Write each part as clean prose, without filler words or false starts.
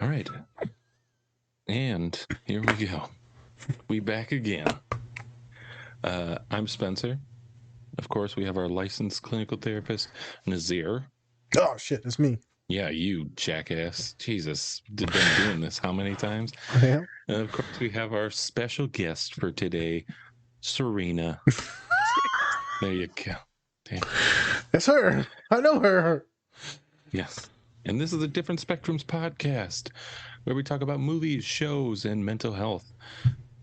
All right. And here we go. We back again. I'm Spencer. Of course, we have our licensed clinical therapist, Nazir. Oh, shit, that's me. Yeah, you jackass. Jesus, been doing this how many times? Yeah. And of course, we have our special guest for today, Serena. There you go. Damn. That's her. I know her. Yes. And this is the Different Spectrums podcast, where we talk about movies, shows, and mental health.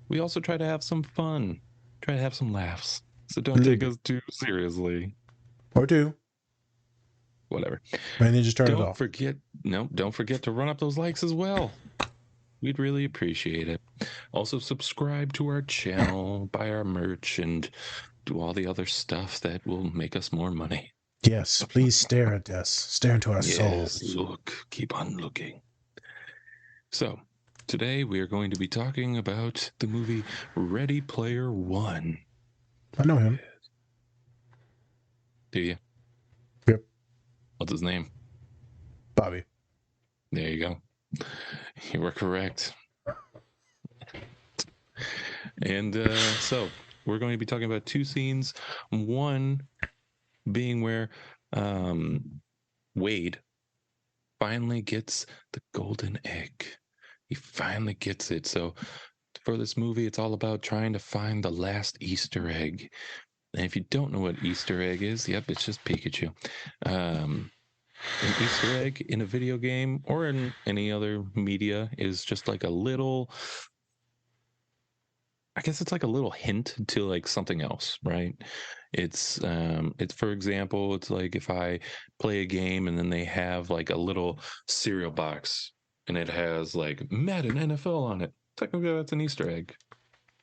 We also try to have some fun, try to have some laughs. So don't take us too seriously. Or two. Whatever. And then just turn it Don't off. don't forget to run up those likes as well. We'd really appreciate it. Also, subscribe to our channel, buy our merch, and do all the other stuff that will make us more money. Yes, please stare at us. Stare into our souls. Look, keep on looking. So, today we are going to be talking about the movie Ready Player One. I know him. Do you? Yep. What's his name? Bobby. There you go. You were correct. And so we're going to be talking about two scenes. One being where Wade finally gets the golden egg. He finally gets it. So for this movie, it's all about trying to find the last Easter egg. And if you don't know what Easter egg is, yep, it's just Pikachu. An Easter egg in a video game or in any other media is just like a little, I guess it's like a little hint to like something else, right? It's for example, it's like if I play a game and then they have like a little cereal box and it has like Madden NFL on it. Technically, that's an Easter egg,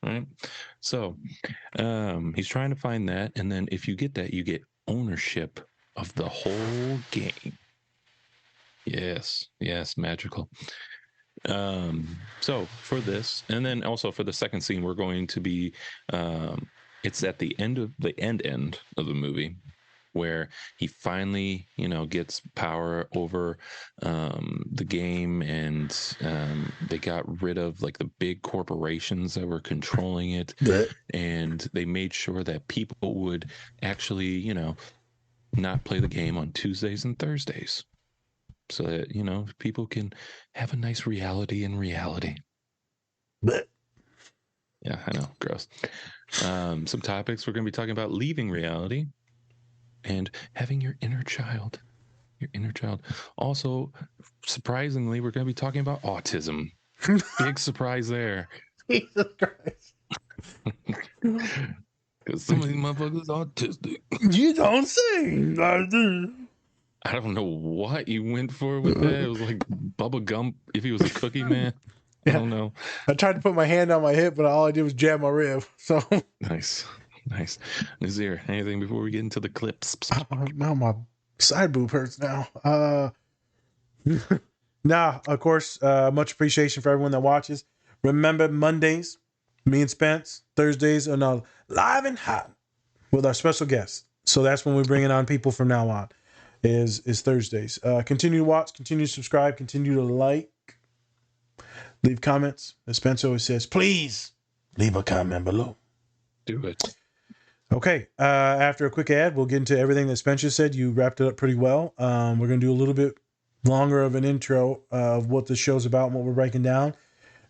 right? So he's trying to find that, and then if you get that, you get ownership of the whole game. Yes, magical. So for this, and then also for the second scene, we're going to be it's at the end of the end of the movie where he finally, gets power over the game, and they got rid of like the big corporations that were controlling it, and they made sure that people would actually, not play the game on Tuesdays and Thursdays, so that people can have a nice reality in reality. Yeah, I know, gross. Some topics we're going to be talking about: leaving reality and having your inner child. Also, surprisingly, we're going to be talking about autism. Big surprise there. Jesus Christ. Because some of these motherfuckers are autistic. You don't say. I don't know what you went for with that. It was like Bubba Gump if he was a cookie man. I don't know. I tried to put my hand on my hip, but all I did was jab my rib. So Nice. Nazir, anything before we get into the clips? Now my side boob hurts now. Nah, of course, much appreciation for everyone that watches. Remember, Mondays, me and Spence. Thursdays are now live and hot with our special guests. So that's when we're bringing on people from now on. Is Thursdays. Continue to watch, continue to subscribe, continue to like, leave comments. As Spence always says, please leave a comment below. Do it. Okay. After a quick ad, we'll get into everything that Spencer said. You wrapped it up pretty well. We're going to do a little bit longer of an intro of what the show's about and what we're breaking down. And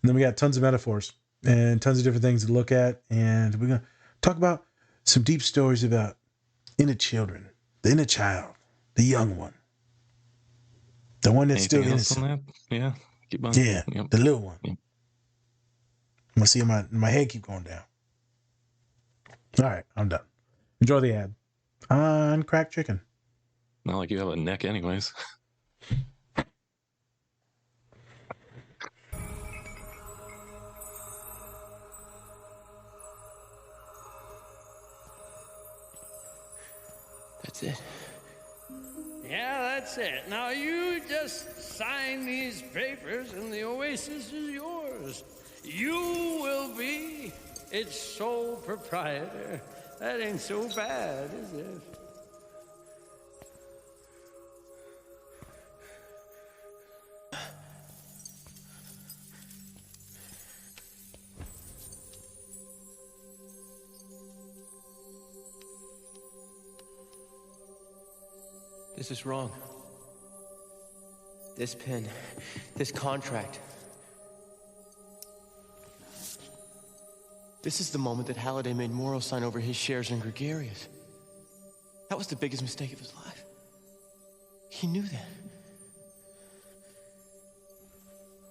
then we got tons of metaphors and tons of different things to look at. And we're going to talk about some deep stories about inner children, the inner child, the young one, the one that's Anything still else innocent. on that? Yeah. Keep on. Yeah. Yep. The little one. Yep. I'm going to see my head keep going down. All right. I'm done. Enjoy the ad on cracked chicken. Not like you have a neck anyways. That's it. Yeah, that's it. Now you just sign these papers and the Oasis is yours. You will be its sole proprietor. That ain't so bad, is it? This is wrong. This pen, this contract. This is the moment that Halliday made Morrow sign over his shares in Gregarious. That was the biggest mistake of his life. He knew that.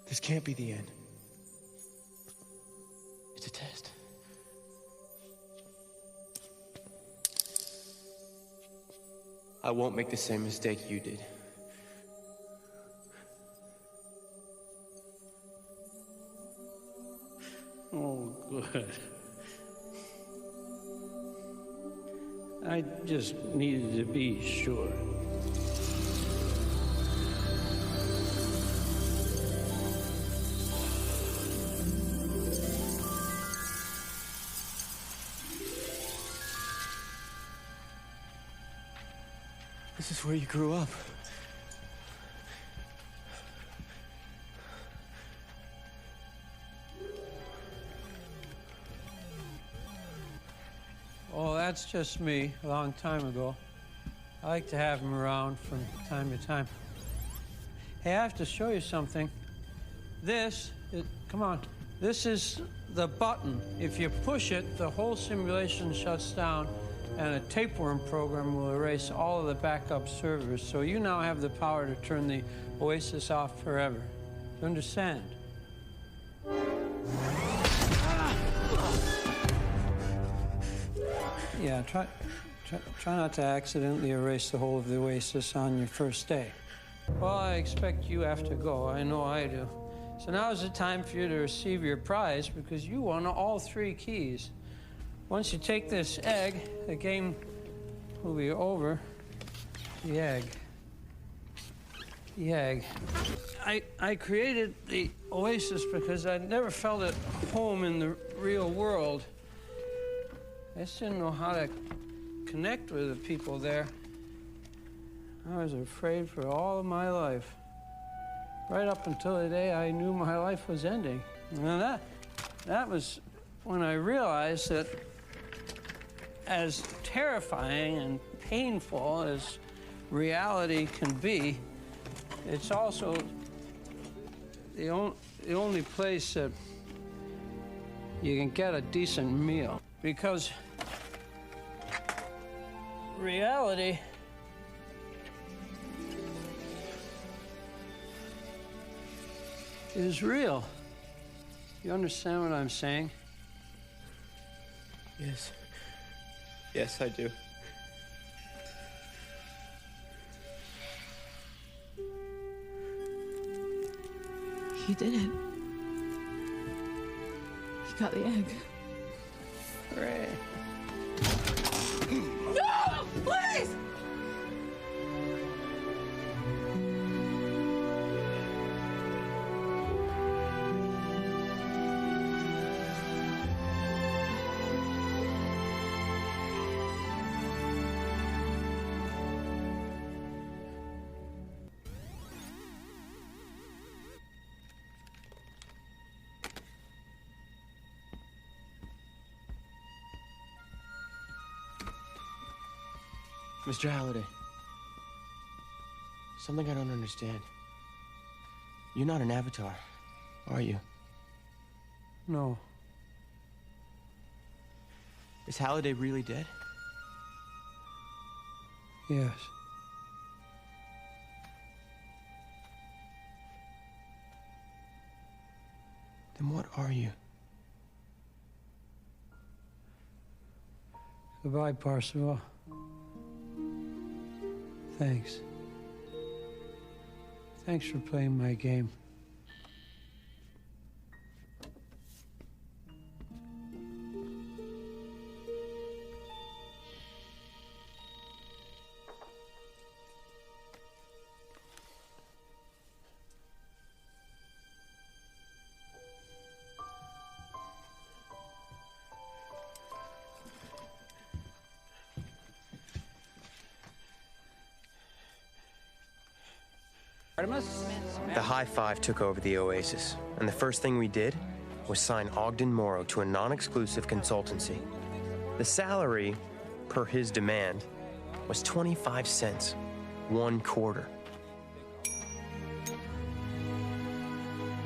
This can't be the end. It's a test. I won't make the same mistake you did. Oh, good. I just needed to be sure. This is where you grew up. Oh, that's just me, a long time ago. I like to have him around from time to time. Hey, I have to show you something. Come on. This is the button. If you push it, the whole simulation shuts down, and a tapeworm program will erase all of the backup servers. So you now have the power to turn the Oasis off forever. You understand? Yeah, try not to accidentally erase the whole of the Oasis on your first day. Well, I expect you have to go. I know I do. So now is the time for you to receive your prize because you won all 3 keys. Once you take this egg, the game will be over. The egg. The egg. I created the Oasis because I never felt at home in the real world. I just didn't know how to connect with the people there. I was afraid for all of my life. Right up until the day I knew my life was ending. And that was when I realized that as terrifying and painful as reality can be, it's also the only place that you can get a decent meal. Because reality is real. You understand what I'm saying? Yes. Yes, I do. He did it. He got the egg. Hooray. No! Please! Mr. Halliday, something I don't understand. You're not an avatar, are you? No. Is Halliday really dead? Yes. Then what are you? Goodbye, Parzival. Thanks. Thanks for playing my game. The High Five took over the Oasis, and the first thing we did was sign Ogden Morrow to a non-exclusive consultancy. The salary, per his demand, was 25 cents. 1/4.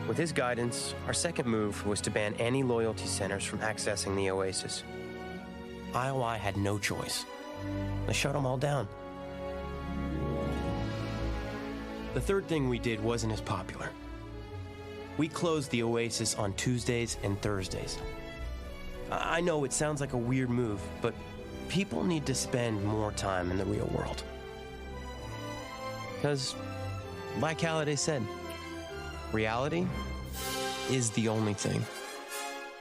With his guidance, our second move was to ban any loyalty centers from accessing the Oasis. IOI had no choice. They shut them all down. The third thing we did wasn't as popular. We closed the Oasis on Tuesdays and Thursdays. I know it sounds like a weird move, but people need to spend more time in the real world. Because, like Halliday said, reality is the only thing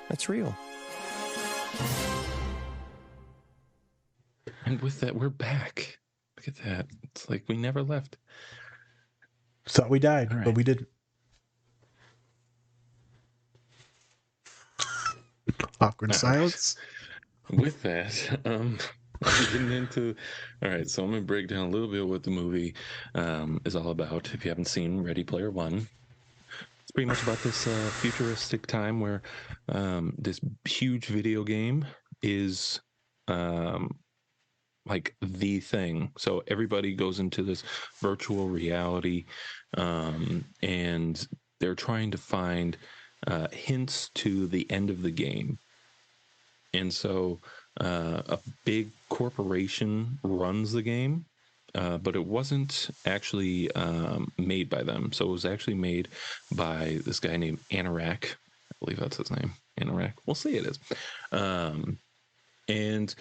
that's real. And with that, we're back. Look at that. It's like we never left. Thought we died, All right. but we didn't. Awkward silence. With that, getting into, all right, so I'm gonna break down a little bit what the movie is all about. If you haven't seen Ready Player One, it's pretty much about this futuristic time where this huge video game is like the thing. So everybody goes into this virtual reality, and they're trying to find hints to the end of the game. And so a big corporation runs the game, but it wasn't actually made by them. So it was actually made by this guy named Anorak. I believe that's his name, Anorak. We'll see it is. And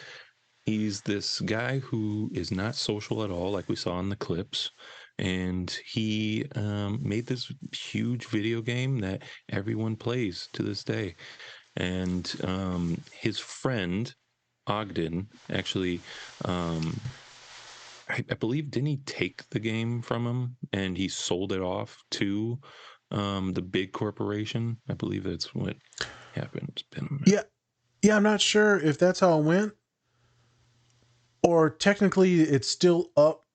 he's this guy who is not social at all, like we saw in the clips. And he made this huge video game that everyone plays to this day. And his friend, Ogden, actually, I believe, didn't he take the game from him and he sold it off to the big corporation? I believe that's what happened. It's been... Yeah, I'm not sure if that's how it went. Or technically it's still up.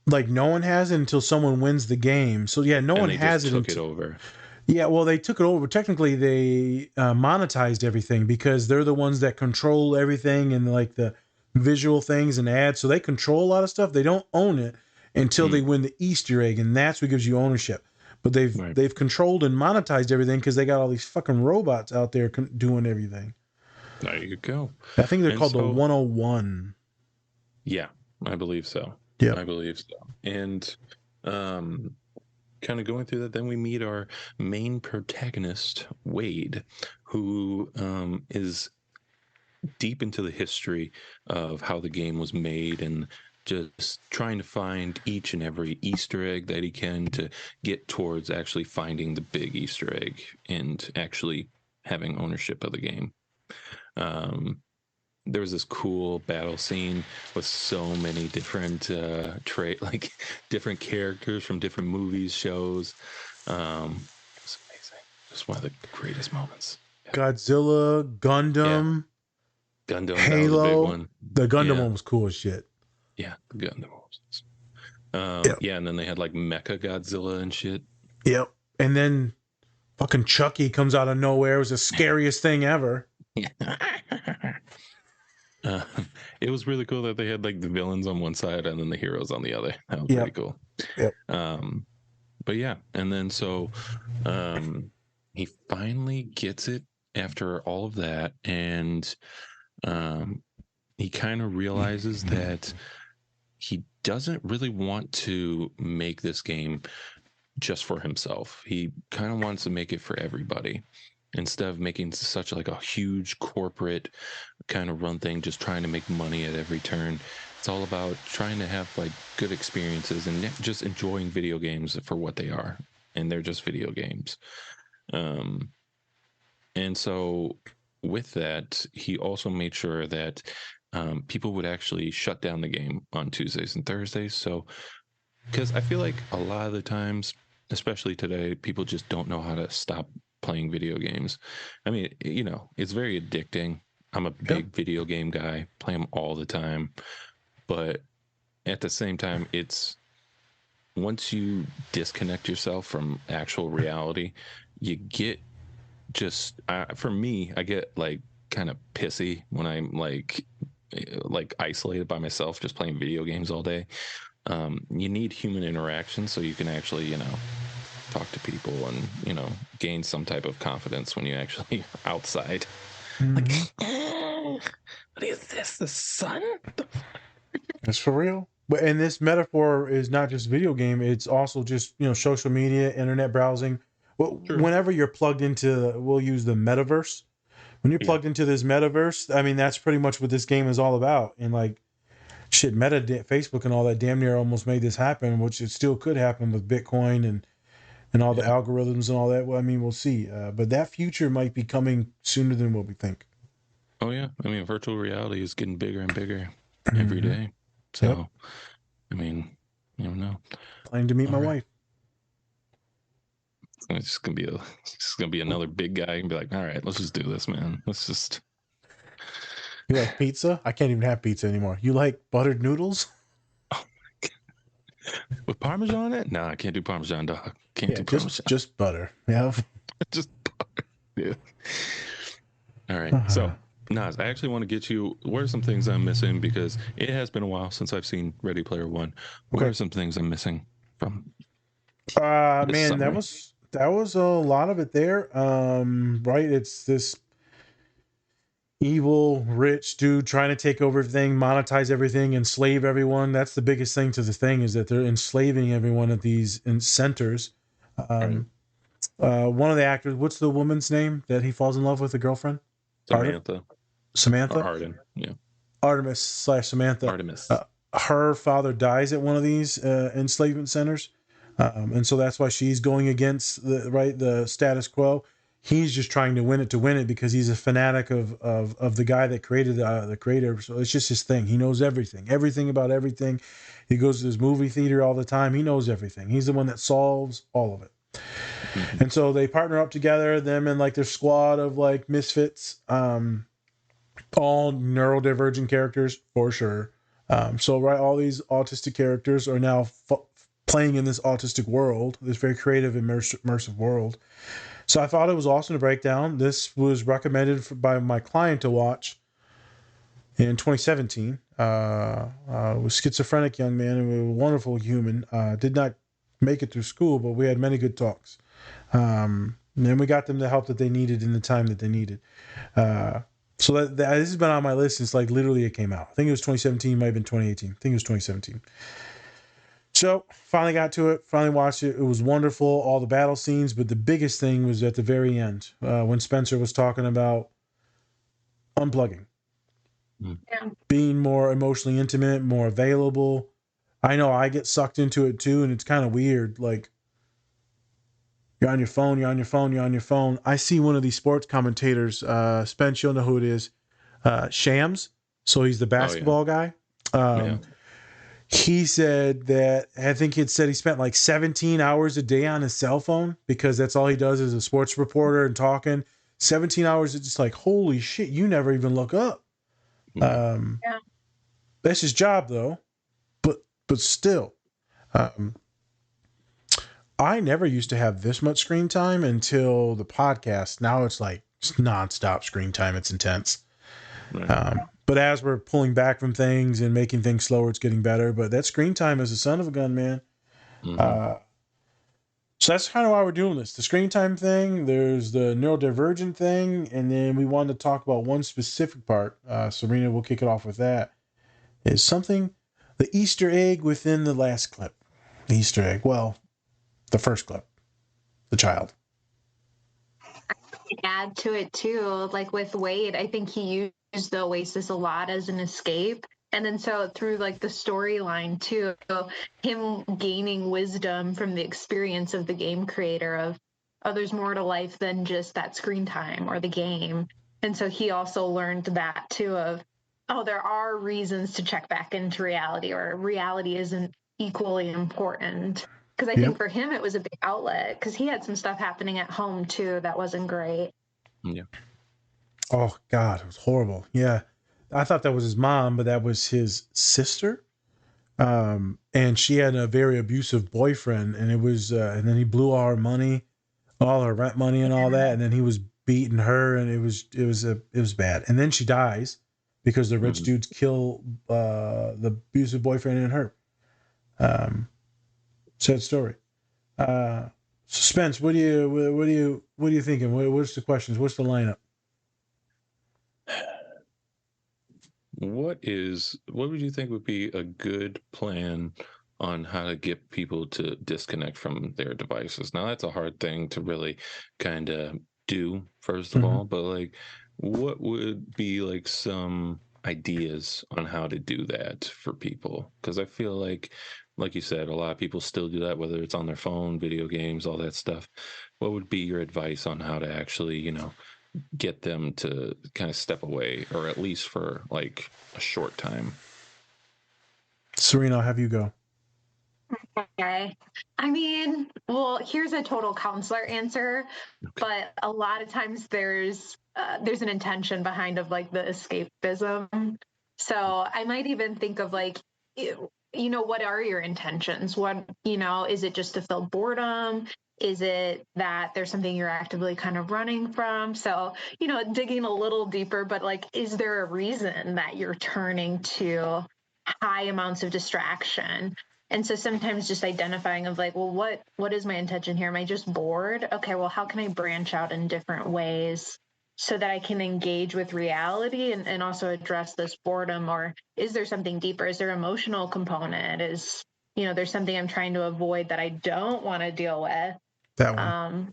Like no one has it until someone wins the game. So yeah, no one has it. Took it over. Yeah, well, they took it over. Technically, they monetized everything because they're the ones that control everything and like the visual things and ads. So they control a lot of stuff. They don't own it until they win the Easter egg, and that's what gives you ownership. But they've controlled and monetized everything because they got all these fucking robots out there doing everything. There you go. I think they're called the 101. Yeah, I believe so. Yeah, I believe so. And kind of going through that, then we meet our main protagonist, Wade, who is deep into the history of how the game was made and just trying to find each and every Easter egg that he can to get towards actually finding the big Easter egg and actually having ownership of the game. There was this cool battle scene with so many different different characters from different movies, shows. It was amazing. Just one of the greatest moments. Godzilla, Gundam, Gundam, Halo. that was a big one. The Gundam one was cool as shit. Yeah, the Gundam was. Yeah, and then they had like Mecha Godzilla and shit. Yep. And then fucking Chucky comes out of nowhere. It was the scariest thing ever. It was really cool that they had like the villains on one side and then the heroes on the other. That was pretty cool. Yep. But yeah, and then so he finally gets it after all of that, and he kind of realizes that he doesn't really want to make this game just for himself. He kind of wants to make it for everybody. Instead of making such like a huge corporate kind of run thing, just trying to make money at every turn, it's all about trying to have like good experiences and just enjoying video games for what they are, and they're just video games. And so with that, he also made sure that people would actually shut down the game on Tuesdays and Thursdays. So, because I feel like a lot of the times, especially today, people just don't know how to stop playing video games. I mean, you know, it's very addicting. I'm a big video game guy, play them all the time. But at the same time, it's once you disconnect yourself from actual reality, you get just, for me, I get like kind of pissy when I'm like isolated by myself, just playing video games all day. you need human interaction so you can actually, talk to people and, gain some type of confidence when you actually are outside. Like, what is this? The sun? That's for real. But and this metaphor is not just video game; it's also just social media, internet browsing. Well, True. whenever you're plugged into, we'll use the metaverse. When you're plugged into this metaverse, I mean, that's pretty much what this game is all about. And like, shit, Facebook and all that damn near almost made this happen, which it still could happen with Bitcoin and all the algorithms and all that. Well, I mean, we'll see. But that future might be coming sooner than what we think. Oh yeah, I mean, virtual reality is getting bigger and bigger every day. So, I mean, you don't know. Planning to meet my wife. It's just gonna be another big guy and be like, all right, let's just do this, man. Let's just. You like pizza? I can't even have pizza anymore. You like buttered noodles? Oh my God. With Parmesan on it? No, I can't do Parmesan, dog. Can't do Parmesan. Just butter. Yeah. Just butter. Yeah. All right. So, Nas, I actually want to get you. What are some things I'm missing? Because it has been a while since I've seen Ready Player One. What are some things I'm missing from? Man, that was a lot of it there. Right. It's this evil rich dude trying to take over everything, monetize everything, enslave everyone. That's the biggest thing to the thing, is that they're enslaving everyone at these centers. One of the actors, what's the woman's name that he falls in love with, the girlfriend? Samantha. Or Arden. Yeah. Artemis/Samantha. Artemis. Her father dies at one of these enslavement centers, and so that's why she's going against the status quo. He's just trying to win it because he's a fanatic of the guy that created the creator. So it's just his thing. He knows everything about everything. He goes to this movie theater all the time. He knows everything. He's the one that solves all of it. Mm-hmm. And so they partner up together, them and like their squad of like misfits, all neurodivergent characters for sure. All these autistic characters are now playing in this autistic world, this very creative, immersive world. So I thought it was awesome to break down. This was recommended by my client to watch in 2017. Was schizophrenic young man and a wonderful human. Did not make it through school, but we had many good talks. And then we got them the help that they needed in the time that they needed. So that this has been on my list since like literally it came out. I think it was 2017, might have been 2018. I think it was 2017. So finally got to it, finally watched it. It was wonderful, all the battle scenes, but the biggest thing was at the very end when Spencer was talking about unplugging, being more emotionally intimate, more available. I know I get sucked into it too, and it's kind of weird. Like, you're on your phone. I see one of these sports commentators, Spence, you'll know who it is, Shams. So he's the basketball guy. He said that, I think he spent like 17 hours a day on his cell phone because that's all he does as a sports reporter and talking. 17 hours, it's just like, holy shit, you never even look up. That's his job though. But still, I never used to have this much screen time until the podcast. Now it's like nonstop screen time. It's intense. Right. But as we're pulling back from things and making things slower, it's getting better. But that screen time is a son of a gun, man. Mm-hmm. So that's kind of why we're doing this. The screen time thing, there's the neurodivergent thing, and then we wanted to talk about one specific part. Serena, we'll kick it off with that. Is something, the Easter egg within the last clip. The Easter egg. Well, the first clip. The child. Add to it too, like with Wade, I think he used the Oasis a lot as an escape. And then so through like the storyline too, him gaining wisdom from the experience of the game creator of, oh, there's more to life than just that screen time or the game. And so he also learned that too of, oh, there are reasons to check back into reality, or reality isn't equally important. Because I think for him, it was a big outlet because he had some stuff happening at home too that wasn't great. Yeah. Oh God, it was horrible. Yeah. I thought that was his mom, but that was his sister. And she had a very abusive boyfriend, and it was, and then he blew all her money, all her rent money and all that. And then he was beating her, and it was bad. And then she dies because the rich dudes kill, the abusive boyfriend and her. Sad story. Spence, what are you thinking? What's the questions? What's the lineup? What would you think would be a good plan on how to get people to disconnect from their devices? Now, that's a hard thing to really kind of do, first of all, but like, what would be like some ideas on how to do that for people? Because I feel like you said, a lot of people still do that, whether it's on their phone, video games, all that stuff. What would be your advice on how to actually, get them to kind of step away, or at least for like a short time? Serena, I'll have you go. Okay. I mean, well, here's a total counselor answer, but a lot of times there's an intention behind of like the escapism. So I might even think of like, what are your intentions? What, is it just to fill boredom? Is it that there's something you're actively kind of running from? So, digging a little deeper, but like, is there a reason that you're turning to high amounts of distraction? And so sometimes just identifying of like, well, what is my intention here? Am I just bored? Okay, well, how can I branch out in different ways so that I can engage with reality and also address this boredom? Or is there something deeper? Is there emotional component? Is, there's something I'm trying to avoid that I don't want to deal with? That one.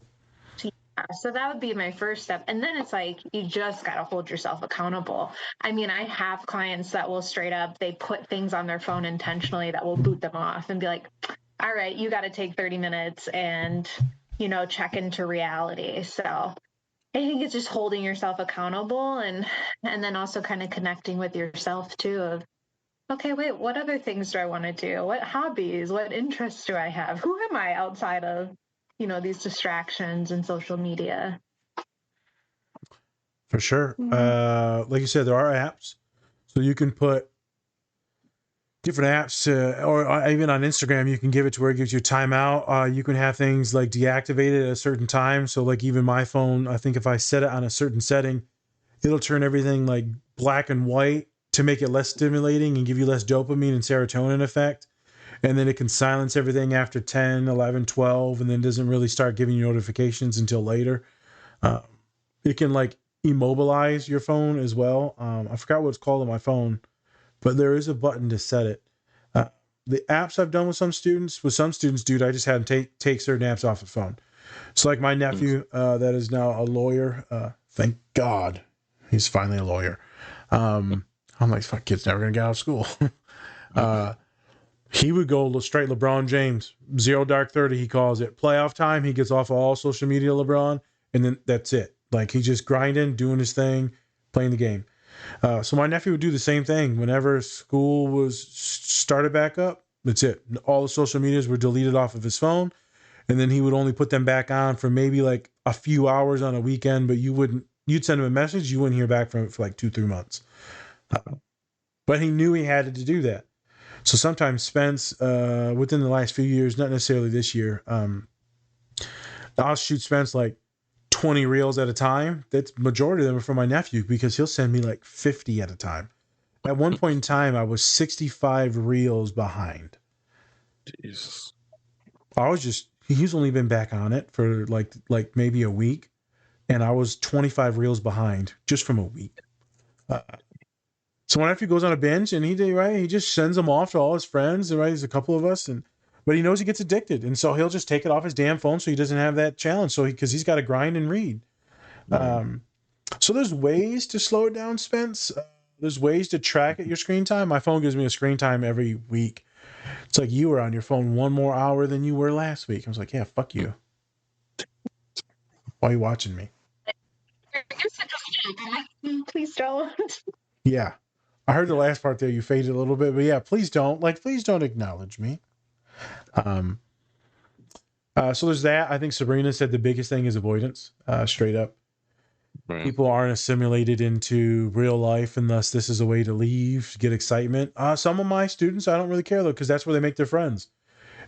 So that would be my first step. And then it's like, you just got to hold yourself accountable. I mean, I have clients that will straight up, they put things on their phone intentionally that will boot them off and be like, all right, you got to take 30 minutes and, check into reality. So I think it's just holding yourself accountable and then also kind of connecting with yourself too of, okay, wait, what other things do I want to do? What hobbies, what interests do I have? Who am I outside of, these distractions and social media? For sure. Like you said, there are apps. So you can put different apps or even on Instagram, you can give it to where it gives you timeout. You can have things like deactivated at a certain time. So like even my phone, I think if I set it on a certain setting, it'll turn everything like black and white to make it less stimulating and give you less dopamine and serotonin effect. And then it can silence everything after 10, 11, 12, and then doesn't really start giving you notifications until later. It can like immobilize your phone as well. I forgot what it's called on my phone, but there is a button to set it. The apps I've done with some students, dude, I just had them take certain apps off the phone. So like my nephew, that is now a lawyer. Thank God he's finally a lawyer. I'm like, fuck, kid's never going to get out of school. He would go straight LeBron James, 0 dark 30, he calls it. Playoff time, he gets off of all social media, LeBron, and then that's it. Like he's just grinding, doing his thing, playing the game. So my nephew would do the same thing. Whenever school was started back up, that's it. All the social medias were deleted off of his phone, and then he would only put them back on for maybe like a few hours on a weekend, but you'd send him a message, you wouldn't hear back from it for like 2-3 months. But he knew he had to do that. So sometimes Spence, within the last few years, not necessarily this year, I'll shoot Spence like 20 reels at a time. That's majority of them are for my nephew because he'll send me like 50 at a time. At one point in time, I was 65 reels behind. Jesus. He's only been back on it for like maybe a week, and I was 25 reels behind just from a week. So my nephew goes on a binge, and he just sends them off to all his friends. Right, there's a couple of us, but he knows he gets addicted, and so he'll just take it off his damn phone, so he doesn't have that challenge. So because he's got to grind and read. So there's ways to slow it down, Spence. There's ways to track your screen time. My phone gives me a screen time every week. It's like you were on your phone 1 more hour than you were last week. I was like, yeah, fuck you. Why are you watching me? Please don't. Yeah. I heard the last part there. You faded a little bit, but yeah, please don't acknowledge me. So there's that. I think Sabrina said the biggest thing is avoidance, straight up. Right. People aren't assimilated into real life, and thus this is a way to leave, get excitement. Some of my students, I don't really care though, because that's where they make their friends.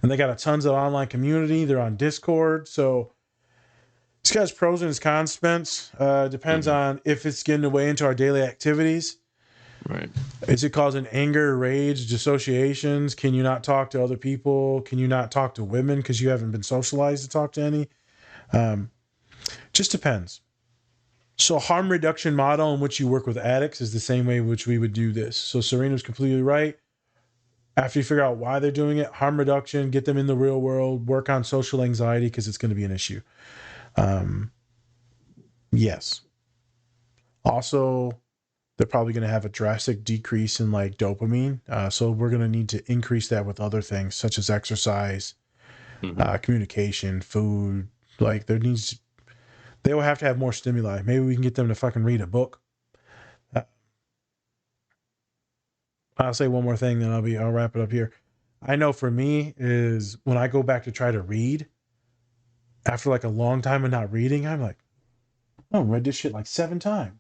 And they got tons of online community. They're on Discord. So it's got its pros and its cons, Spence. Depends on if it's getting away into our daily activities. Right. Is it causing anger, rage, dissociations? Can you not talk to other people? Can you not talk to women because you haven't been socialized to talk to any? Just depends. So harm reduction model in which you work with addicts is the same way in which we would do this. So Serena's completely right. After you figure out why they're doing it, harm reduction, get them in the real world, work on social anxiety because it's going to be an issue. Yes. Also, they're probably going to have a drastic decrease in like dopamine. So we're going to need to increase that with other things such as exercise, communication, food. Like they will have to have more stimuli. Maybe we can get them to fucking read a book. I'll say one more thing, then I'll wrap it up here. I know for me is when I go back to try to read, after like a long time of not reading, I'm like, I read this shit like 7 times.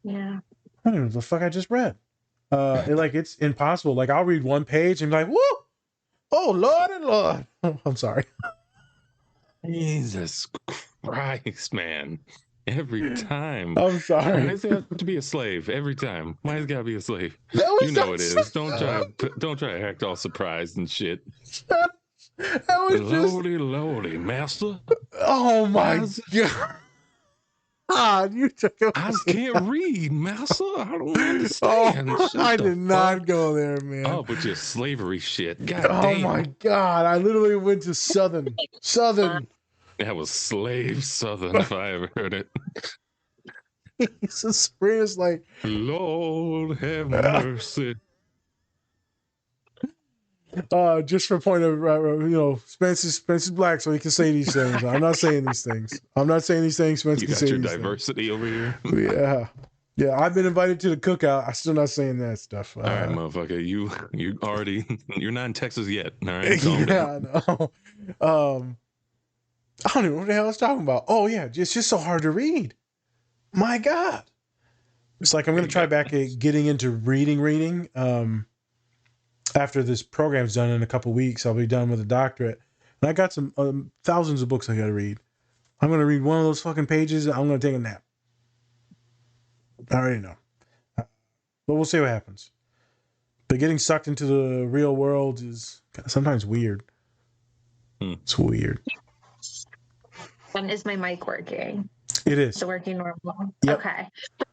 Yeah. I don't know what the fuck I just read. It's impossible. Like I'll read one page and be like, whoo! Oh Lord and Lord. I'm sorry. Jesus Christ, man. Every time. I'm sorry. Why does it have to be a slave every time? Why has it gotta be a slave? You know it is. Don't try to act all surprised and shit. That was Lordy, master. Oh my God. You took it. I just can't read, master. I don't understand. I did not go there, man. Oh, but your slavery shit. God oh damn. My God. I literally went to Southern. That was slave Southern if I ever heard it. Jesus, Serena's like, Lord have mercy. Just for point of, Spencer's black, so he can say these things. I'm not saying these things. Spencer You can got say your these diversity over here. things. Yeah. I've been invited to the cookout. I'm still not saying that stuff. All right, motherfucker. You're not in Texas yet. All right. Calm down. I know. I don't even know what the hell I was talking about. Oh yeah, it's just so hard to read. My God. It's like I'm going to try back at getting into reading. After this program's done in a couple weeks, I'll be done with a doctorate. And I got some thousands of books I got to read. I'm going to read one of those fucking pages. I'm going to take a nap. I already know. But we'll see what happens. But getting sucked into the real world is sometimes weird. It's weird. And is my mic working? It is. It's working normal. Yep. Okay.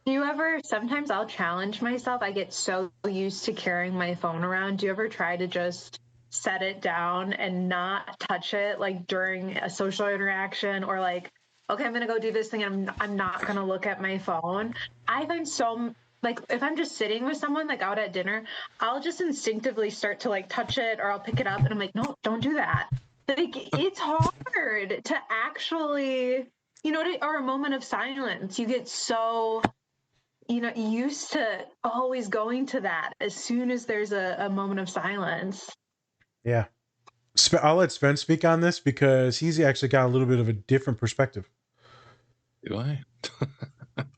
Do you ever, sometimes I'll challenge myself. I get so used to carrying my phone around. Do you ever try to just set it down and not touch it like during a social interaction, or like, okay, I'm going to go do this thing and I'm not going to look at my phone? I find so, like, if I'm just sitting with someone like out at dinner, I'll just instinctively start to like touch it, or I'll pick it up and I'm like, no, don't do that. Like, it's hard to actually, or a moment of silence. You get so, used to always going to that as soon as there's a moment of silence. Yeah. I'll let Spence speak on this because he's actually got a little bit of a different perspective. Do I?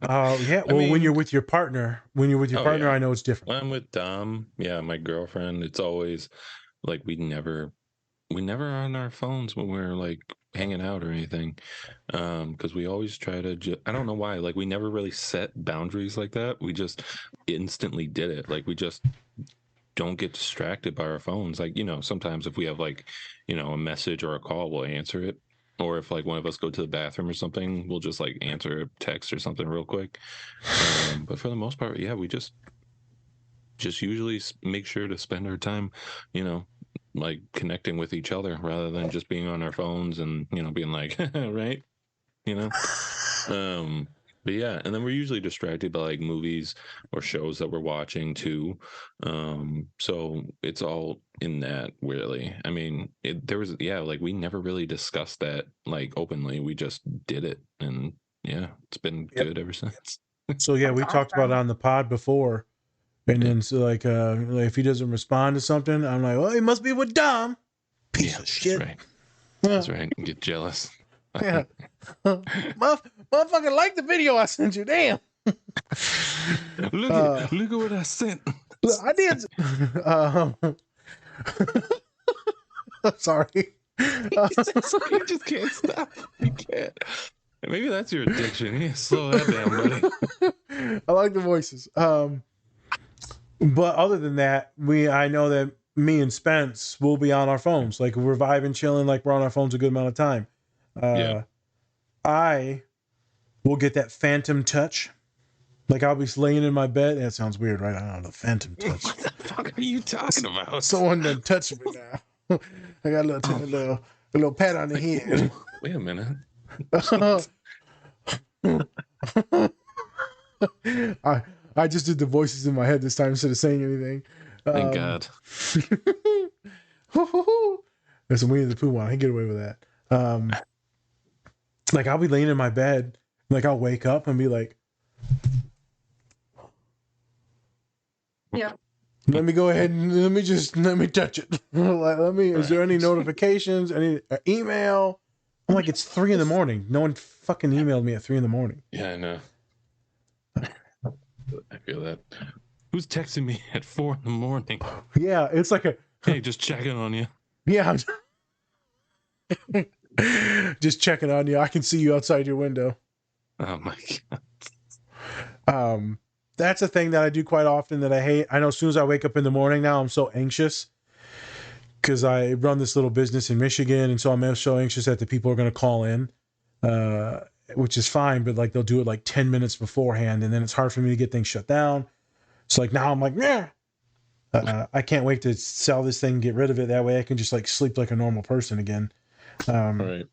Yeah. Well, when you're with your partner, yeah. I know it's different. When I'm with Dom, my girlfriend, it's always like we never are on our phones when we're like hanging out or anything, because we always try to I don't know why, like we never really set boundaries like that. We just instantly did it. Like we just don't get distracted by our phones. Like, sometimes if we have like, a message or a call, we'll answer it. Or if like one of us go to the bathroom or something, we'll just like answer a text or something real quick. But for the most part, we just usually make sure to spend our time, like connecting with each other rather than just being on our phones and being like right, but yeah, and then we're usually distracted by like movies or shows that we're watching too, so it's all in that, really. I mean, like we never really discussed that like openly. We just did it, and it's been good ever since. So yeah, we talked about it on the pod before. And then, so like if he doesn't respond to something, I'm like, well, he must be with Dom. Piece of shit. That's right. That's right. Get jealous. Yeah. Motherfucker, like the video I sent you. Damn. Look at what I sent. Look, I did. I'm sorry. You just can't stop. You can't. Maybe that's your addiction. Yeah, slow that down, buddy. I like the voices. But other than that, I know that me and Spence will be on our phones. Like we're vibing, chilling, like we're on our phones a good amount of time. Yeah. I will get that phantom touch. Like I'll be laying in my bed. That sounds weird, right? I don't know, the phantom touch. What the fuck are you talking about? Someone done touched me now. I got a little pat on the head. Wait a minute. I just did the voices in my head this time instead of saying anything. Thank God. There's a Winnie the Pooh one. I can get away with that. Like I'll be laying in my bed, like I'll wake up and be like, Yeah. let me go ahead and let me touch it. Like, is there any notifications, any email? I'm like, it's 3 a.m. No one fucking emailed me at 3 a.m. Yeah, I know. I feel that. Who's texting me at 4 a.m? Yeah, it's like Hey, just checking on you. yeah. Just checking on you. I can see you outside your window. Oh my God. That's a thing that I do quite often that I hate. I know as soon as I wake up in the morning now, I'm so anxious because I run this little business in Michigan. And so I'm so anxious that the people are going to call in, which is fine. But like they'll do it like 10 minutes beforehand. And then it's hard for me to get things shut down. So like now I'm like, yeah. I can't wait to sell this thing, get rid of it. That way I can just like sleep like a normal person again. Right.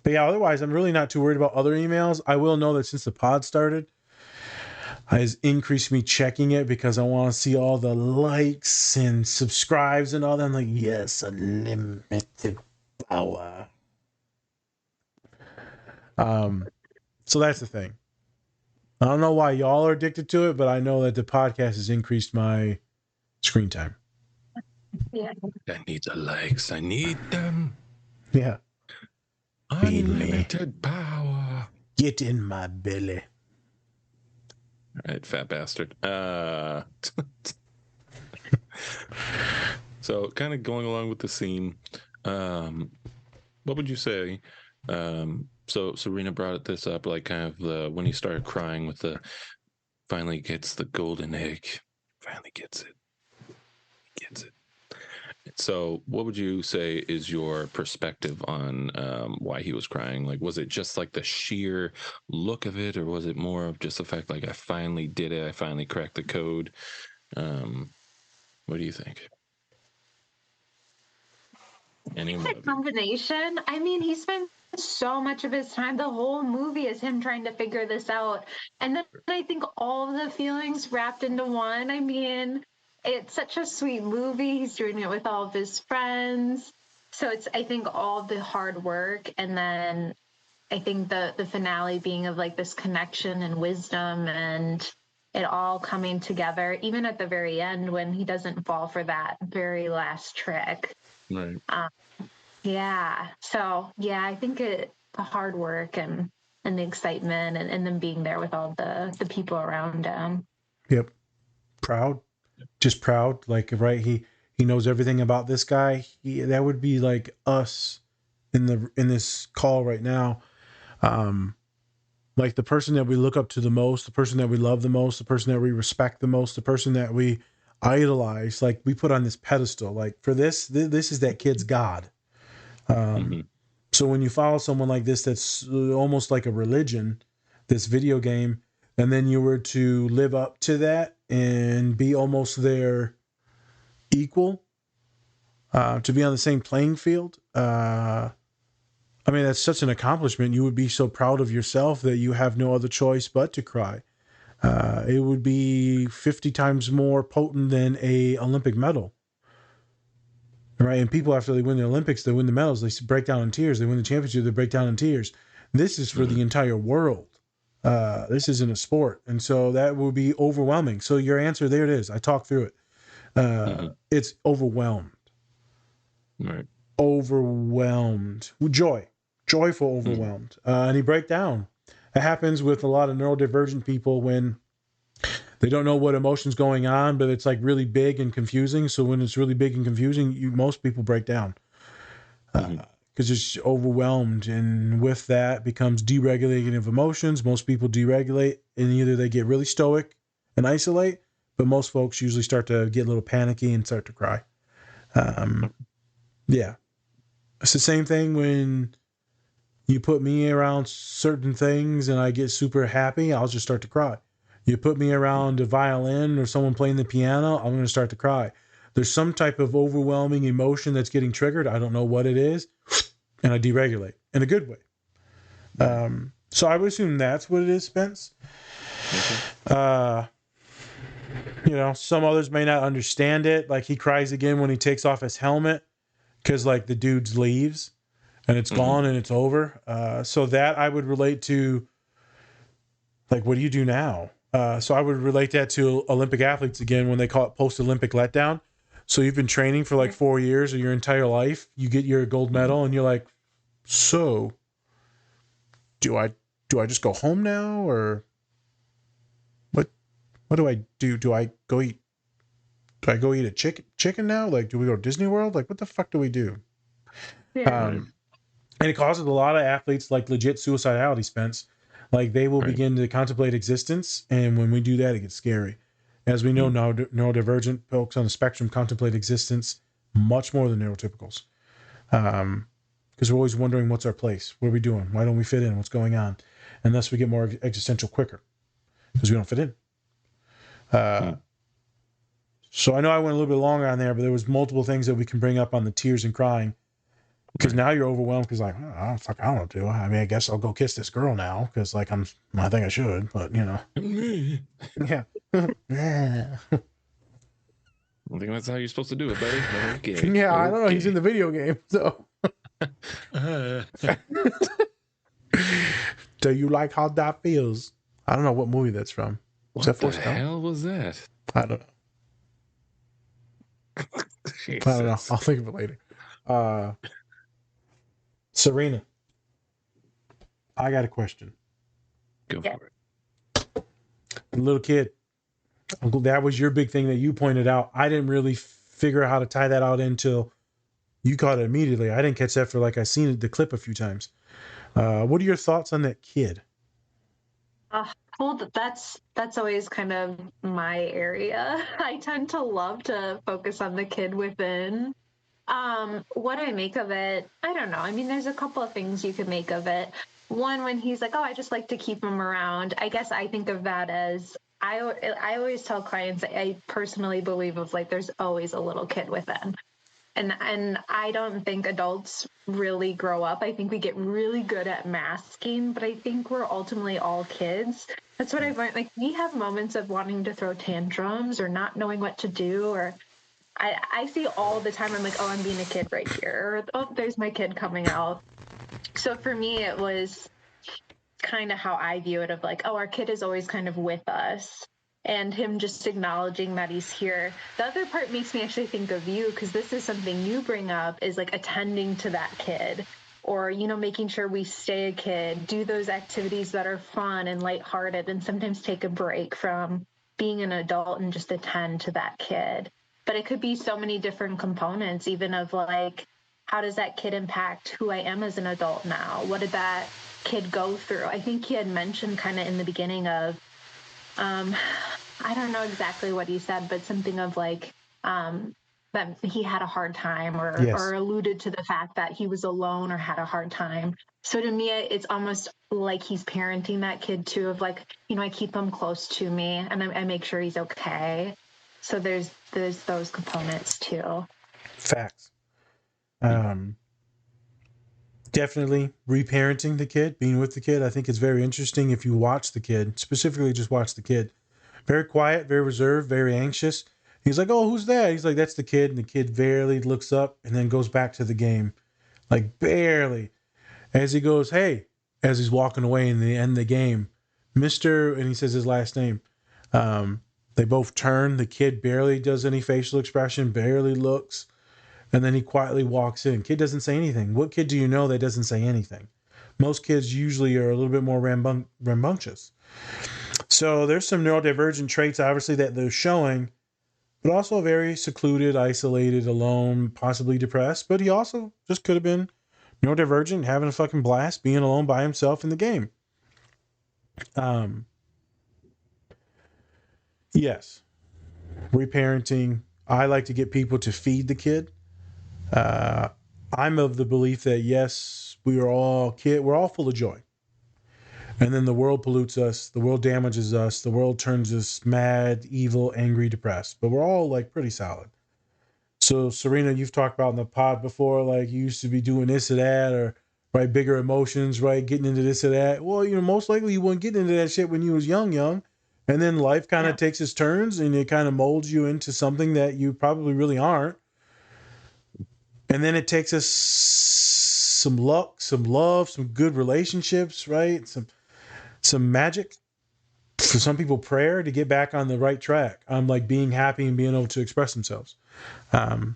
But yeah, otherwise I'm really not too worried about other emails. I will know that since the pod started, has increased me checking it because I want to see all the likes and subscribes and all that. I'm like, yes, unlimited power. So that's the thing. I don't know why y'all are addicted to it, but I know that the podcast has increased my screen time. Yeah. I need the likes. I need them. Yeah. Unlimited power. Get in my belly. All right, fat bastard. So kind of going along with the scene, what would you say? So Serena brought this up, like kind of when he started crying with finally gets the golden egg, finally gets it. So what would you say is your perspective on why he was crying? Like, was it just like the sheer look of it, or was it more of just the fact like I finally did it, I finally cracked the code? What do you think? It's a combination. I mean, he spent so much of his time, the whole movie is him trying to figure this out. And then I think all of the feelings wrapped into one. I mean, it's such a sweet movie. He's doing it with all of his friends. So it's, I think, all the hard work. And then I think the finale being of like this connection and wisdom and it all coming together, even at the very end when he doesn't fall for that very last trick. Right. Yeah. So yeah, I think the hard work and the excitement and them being there with all the people around him. Yep. Proud. Just proud. Like, right. He knows everything about this guy. That would be like us in this call right now. Like the person that we look up to the most, the person that we love the most, the person that we respect the most, the person that we idolize, like we put on this pedestal. Like for this is that kid's God. So when you follow someone like this, that's almost like a religion, this video game, and then you were to live up to that and be almost their equal, to be on the same playing field. I mean, that's such an accomplishment. You would be so proud of yourself that you have no other choice but to cry. It would be 50 times more potent than a Olympic medal. Right? And people, after they win the Olympics, they win the medals, they break down in tears. They win the championship, they break down in tears. This is for the entire world. This isn't a sport. And so that will be overwhelming. So your answer, there it is. I talked through it. It's overwhelmed. Right. Overwhelmed. Joyful overwhelmed. And he break down. It happens with a lot of neurodivergent people when they don't know what emotion's going on, but it's like really big and confusing. So when it's really big and confusing, most people break down because because it's overwhelmed, and with that becomes deregulating of emotions. Most people deregulate, and either they get really stoic and isolate, but most folks usually start to get a little panicky and start to cry. Yeah, it's the same thing when you put me around certain things and I get super happy, I'll just start to cry. You put me around a violin or someone playing the piano, I'm going to start to cry. There's some type of overwhelming emotion that's getting triggered. I don't know what it is, and I deregulate in a good way. So I would assume that's what it is, Spence. Okay. You know, some others may not understand it. Like he cries again when he takes off his helmet because like the dude leaves and it's gone and it's over. So that I would relate to, like, what do you do now? So I would relate that to Olympic athletes again when they call it post-Olympic letdown. So you've been training for like 4 years or your entire life. You get your gold medal and you're like, so do I just go home now, or what do I do? Do I go eat a chicken now? Like, do we go to Disney World? Like, what the fuck do we do? Yeah. And it causes a lot of athletes like legit suicidality, Spence. Like they will begin to contemplate existence, and when we do that, it gets scary. As we know, neurodivergent folks on the spectrum contemplate existence much more than neurotypicals, because we're always wondering what's our place, what are we doing, why don't we fit in, what's going on, and thus we get more existential quicker because we don't fit in. So I know I went a little bit longer on there, but there was multiple things that we can bring up on the tears and crying. Because now you're overwhelmed because like, oh, I don't know what to do. I mean, I guess I'll go kiss this girl now because like I think I should, but you know. Yeah. Yeah. I think that's how you're supposed to do it, buddy. Okay. Yeah, I don't know. He's in the video game, so. Do you like how that feels? I don't know what movie that's from. What the hell was that? I don't know. I don't know. I'll think of it later. Serena, I got a question. Go for it. Little kid, that was your big thing that you pointed out. I didn't really figure out how to tie that out until you caught it immediately. I didn't catch that for like I seen the clip a few times. What are your thoughts on that kid? Well, that's always kind of my area. I tend to love to focus on the kid within. What I make of it, I don't know. I mean, there's a couple of things you could make of it. One, when he's like, oh, I just like to keep him around. I guess I think of that as, I always tell clients, I personally believe of like, there's always a little kid within. And I don't think adults really grow up. I think we get really good at masking, but I think we're ultimately all kids. That's what I've learned. Like, we have moments of wanting to throw tantrums or not knowing what to do, or I see all the time, I'm like, oh, I'm being a kid right here. Or, oh, there's my kid coming out. So for me, it was kind of how I view it of like, oh, our kid is always kind of with us. And him just acknowledging that he's here. The other part makes me actually think of you, because this is something you bring up, is like attending to that kid, or, you know, making sure we stay a kid, do those activities that are fun and lighthearted, and sometimes take a break from being an adult and just attend to that kid. But it could be so many different components, even of like, how does that kid impact who I am as an adult now? What did that kid go through? I think he had mentioned kind of in the beginning of, I don't know exactly what he said, but something of like, that he had a hard time, or alluded to the fact that he was alone or had a hard time. So to me, it's almost like he's parenting that kid too, of like, you know, I keep him close to me and I make sure he's okay. So there's those components too. Facts. Definitely reparenting the kid, being with the kid. I think it's very interesting if you watch the kid, specifically just watch the kid. Very quiet, very reserved, very anxious. He's like, oh, who's that? He's like, that's the kid. And the kid barely looks up and then goes back to the game. Like barely. As he goes, hey, as he's walking away in the end of the game, Mr. and he says his last name. They both turn. The kid barely does any facial expression, barely looks. And then he quietly walks in. Kid doesn't say anything. What kid do you know that doesn't say anything? Most kids usually are a little bit more rambunctious. So there's some neurodivergent traits, obviously, that they're showing, but also very secluded, isolated, alone, possibly depressed. But he also just could have been Neurodivergent, having a fucking blast, being alone by himself in the game. Yes, reparenting. I like to get people to feed the kid. I'm of the belief that yes, we're all full of joy. And then the world pollutes us, the world damages us, the world turns us mad, evil, angry, depressed. But we're all like pretty solid. So Serena, you've talked about in the pod before, like you used to be doing this or that, or right, bigger emotions, right, getting into this or that. Well, most likely you weren't getting into that shit when you was young. And then life kind of takes its turns and it kind of molds you into something that you probably really aren't. And then it takes us some luck, some love, some good relationships, right? Some magic. For some people, prayer to get back on the right track. Like being happy and being able to express themselves. So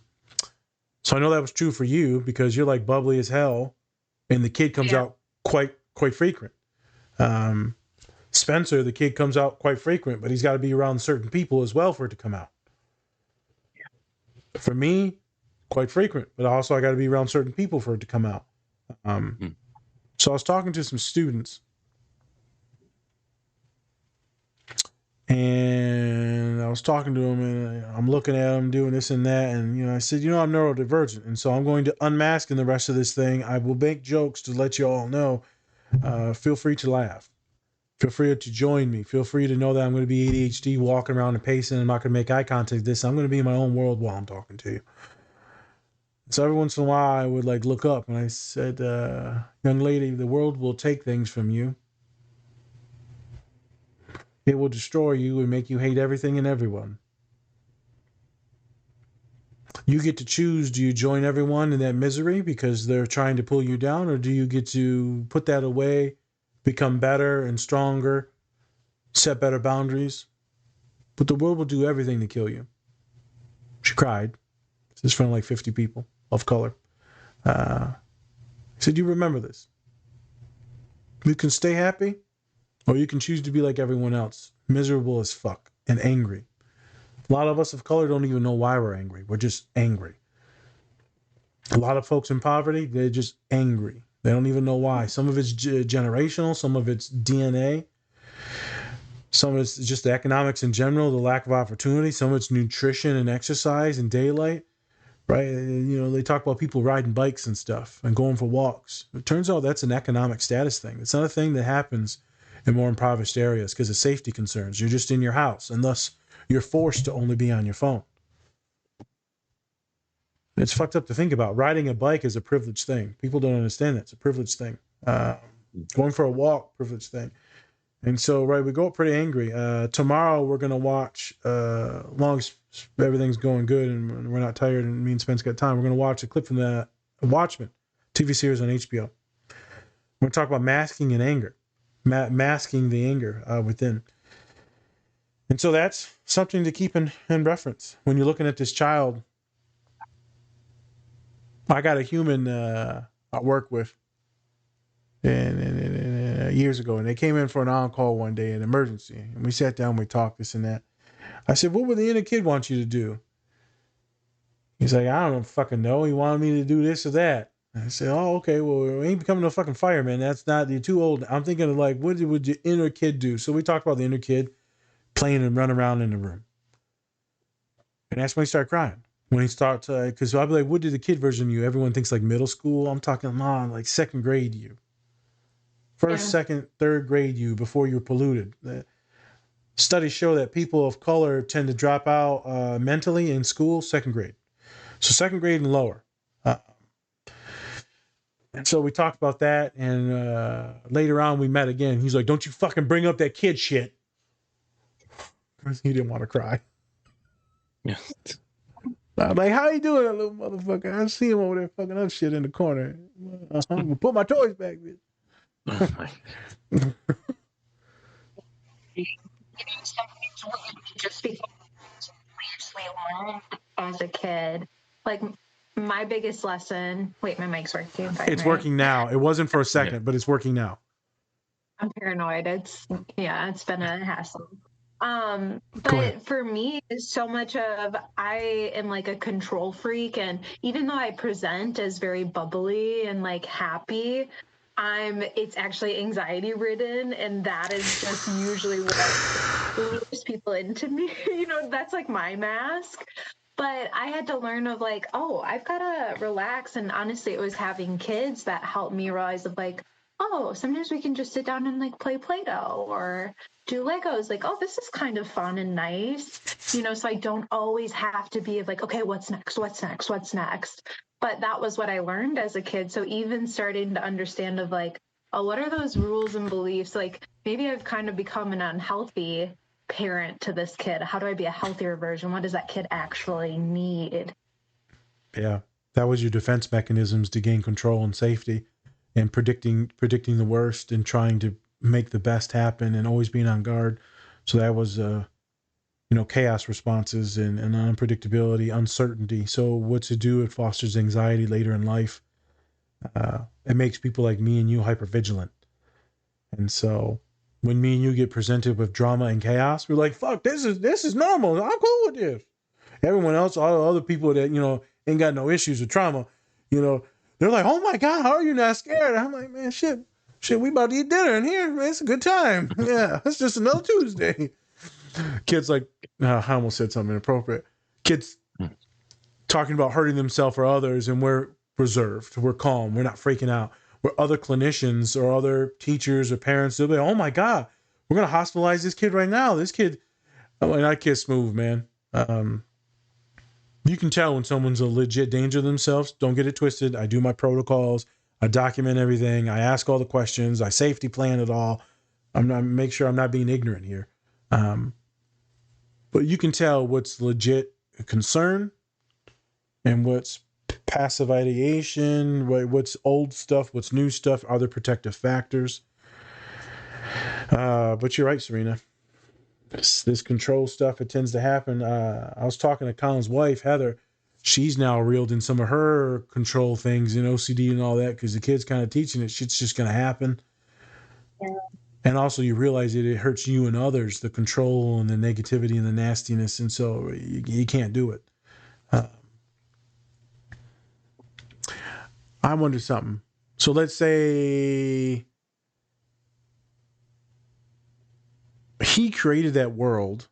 I know that was true for you because you're like bubbly as hell, and the kid comes out quite frequent. Spencer, the kid comes out quite frequent, but he's got to be around certain people as well for it to come out. For me, quite frequent, but also I got to be around certain people for it to come out. So I was talking to some students, and I was talking to them, and I'm looking at them doing this and that, and I said, I'm neurodivergent, and so I'm going to unmask in the rest of this thing. I will make jokes to let you all know. Feel free to laugh. Feel free to join me. Feel free to know that I'm going to be ADHD, walking around and pacing. I'm not going to make eye contact with this. I'm going to be in my own world while I'm talking to you. So every once in a while, I would like look up, and I said, young lady, the world will take things from you. It will destroy you and make you hate everything and everyone. You get to choose, do you join everyone in that misery because they're trying to pull you down, or do you get to put that away, become better and stronger, set better boundaries? But the world will do everything to kill you. She cried. This is in front of like 50 people of color. I said, you remember this. You can stay happy, or you can choose to be like everyone else, miserable as fuck and angry. A lot of us of color don't even know why we're angry. We're just angry. A lot of folks in poverty, they're just angry. They don't even know why. Some of it's generational. Some of it's DNA. Some of it's just the economics in general, the lack of opportunity. Some of it's nutrition and exercise and daylight, right? They talk about people riding bikes and stuff and going for walks. It turns out that's an economic status thing. It's not a thing that happens in more impoverished areas because of safety concerns. You're just in your house, and thus you're forced to only be on your phone. It's fucked up to think about. Riding a bike is a privileged thing. People don't understand that. It's a privileged thing. Going for a walk, privileged thing. And so, right, we go up pretty angry. Tomorrow we're going to watch, as long as everything's going good and we're not tired and me and Spence got time, we're going to watch a clip from the Watchmen TV series on HBO. We're going to talk about masking and anger, masking the anger within. And so that's something to keep in reference. When you're looking at this child, I got a human I work with and years ago, and they came in for an on-call one day, an emergency, and we sat down, we talked this and that. I said, what would the inner kid want you to do? He's like, I don't fucking know. He wanted me to do this or that. I said, oh, okay, well, we ain't becoming no fucking fireman. That's not, you're too old. I'm thinking of like, what would your inner kid do? So we talked about the inner kid playing and running around in the room. And that's when he started crying. When he starts, because I'll be like, what did the kid version of you? Everyone thinks like middle school. I'm talking, Mom, like second grade you. First, second, third grade you before you're polluted. Studies show that people of color tend to drop out mentally in school, second grade. So second grade and lower. And so we talked about that, and later on we met again. He's like, don't you fucking bring up that kid shit. He didn't want to cry. Yeah. I'm like, how you doing, that little motherfucker? I see him over there fucking up shit in the corner. I'm gonna put my toys back, bitch. Just because we learned as a kid, like my biggest lesson. Wait, my mic's working. It's working now. It wasn't for a second, but it's working now. I'm paranoid. It's been a hassle. But for me, so much of I am like a control freak, and even though I present as very bubbly and like happy, it's actually anxiety ridden, and that is just usually what lures people into me. That's like my mask. But I had to learn of like, oh, I've got to relax. And honestly, it was having kids that helped me realize of like, oh, sometimes we can just sit down and like play Play-Doh or do Legos. Like, oh, this is kind of fun and nice, so I don't always have to be like, okay, what's next? What's next? What's next? But that was what I learned as a kid. So even starting to understand of like, oh, what are those rules and beliefs? Like maybe I've kind of become an unhealthy parent to this kid. How do I be a healthier version? What does that kid actually need? Yeah, that was your defense mechanisms to gain control and safety, and predicting the worst and trying to make the best happen and always being on guard. So that was chaos responses and unpredictability, uncertainty. So what to do? It fosters anxiety later in life. It makes people like me and you hypervigilant. And so when me and you get presented with drama and chaos, we're like, fuck, this is normal. I'm cool with this. Everyone else, all the other people that, ain't got no issues with trauma, they're like, oh my God, how are you not scared? I'm like, man, shit, we about to eat dinner in here, man. It's a good time. Yeah, it's just another Tuesday. Kids like, I almost said something inappropriate. Kids talking about hurting themselves or others, and we're reserved, we're calm, we're not freaking out. Where other clinicians or other teachers or parents, they'll be, oh my God, we're going to hospitalize this kid right now. This kid, that kid's smooth, man. You can tell when someone's a legit danger to themselves. Don't get it twisted. I do my protocols. I document everything. I ask all the questions. I safety plan it all. Make sure I'm not being ignorant here. But you can tell what's legit concern and what's passive ideation, what's old stuff, what's new stuff, are there protective factors? But you're right, Serena. This control stuff, it tends to happen. I was talking to Colin's wife, Heather. She's now reeled in some of her control things and OCD and all that because the kid's kind of teaching it. Shit's just going to happen. Yeah. And also you realize that it hurts you and others, the control and the negativity and the nastiness. And so you can't do it. I wonder something. So let's say he created that world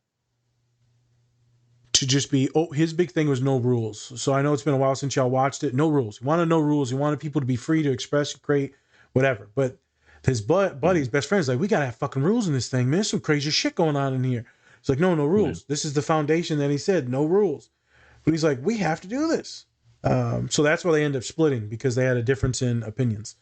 to just be, his big thing was no rules. So I know it's been a while since y'all watched it. No rules. He wanted no rules. He wanted people to be free to express, create, whatever. But his buddy's best friend is like, we got to have fucking rules in this thing, man. There's some crazy shit going on in here. It's like, no rules. Yeah. This is the foundation that he said, no rules. But he's like, we have to do this. So that's why they end up splitting, because they had a difference in opinions.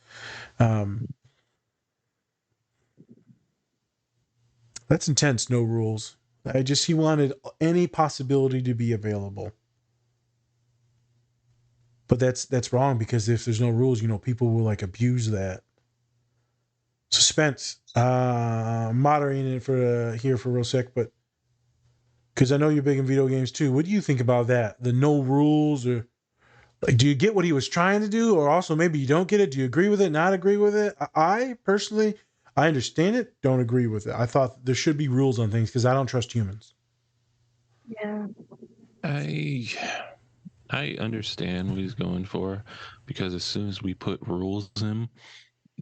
That's intense. No rules. He wanted any possibility to be available. But that's wrong, because if there's no rules, people will like abuse that. Suspense. Moderating it for here for real sec, but because I know you're big in video games too. What do you think about that? The no rules, or like, do you get what he was trying to do, or also maybe you don't get it? Do you agree with it? Not agree with it? I personally, I understand it. Don't agree with it. I thought there should be rules on things because I don't trust humans. Yeah. I understand what he's going for, because as soon as we put rules in,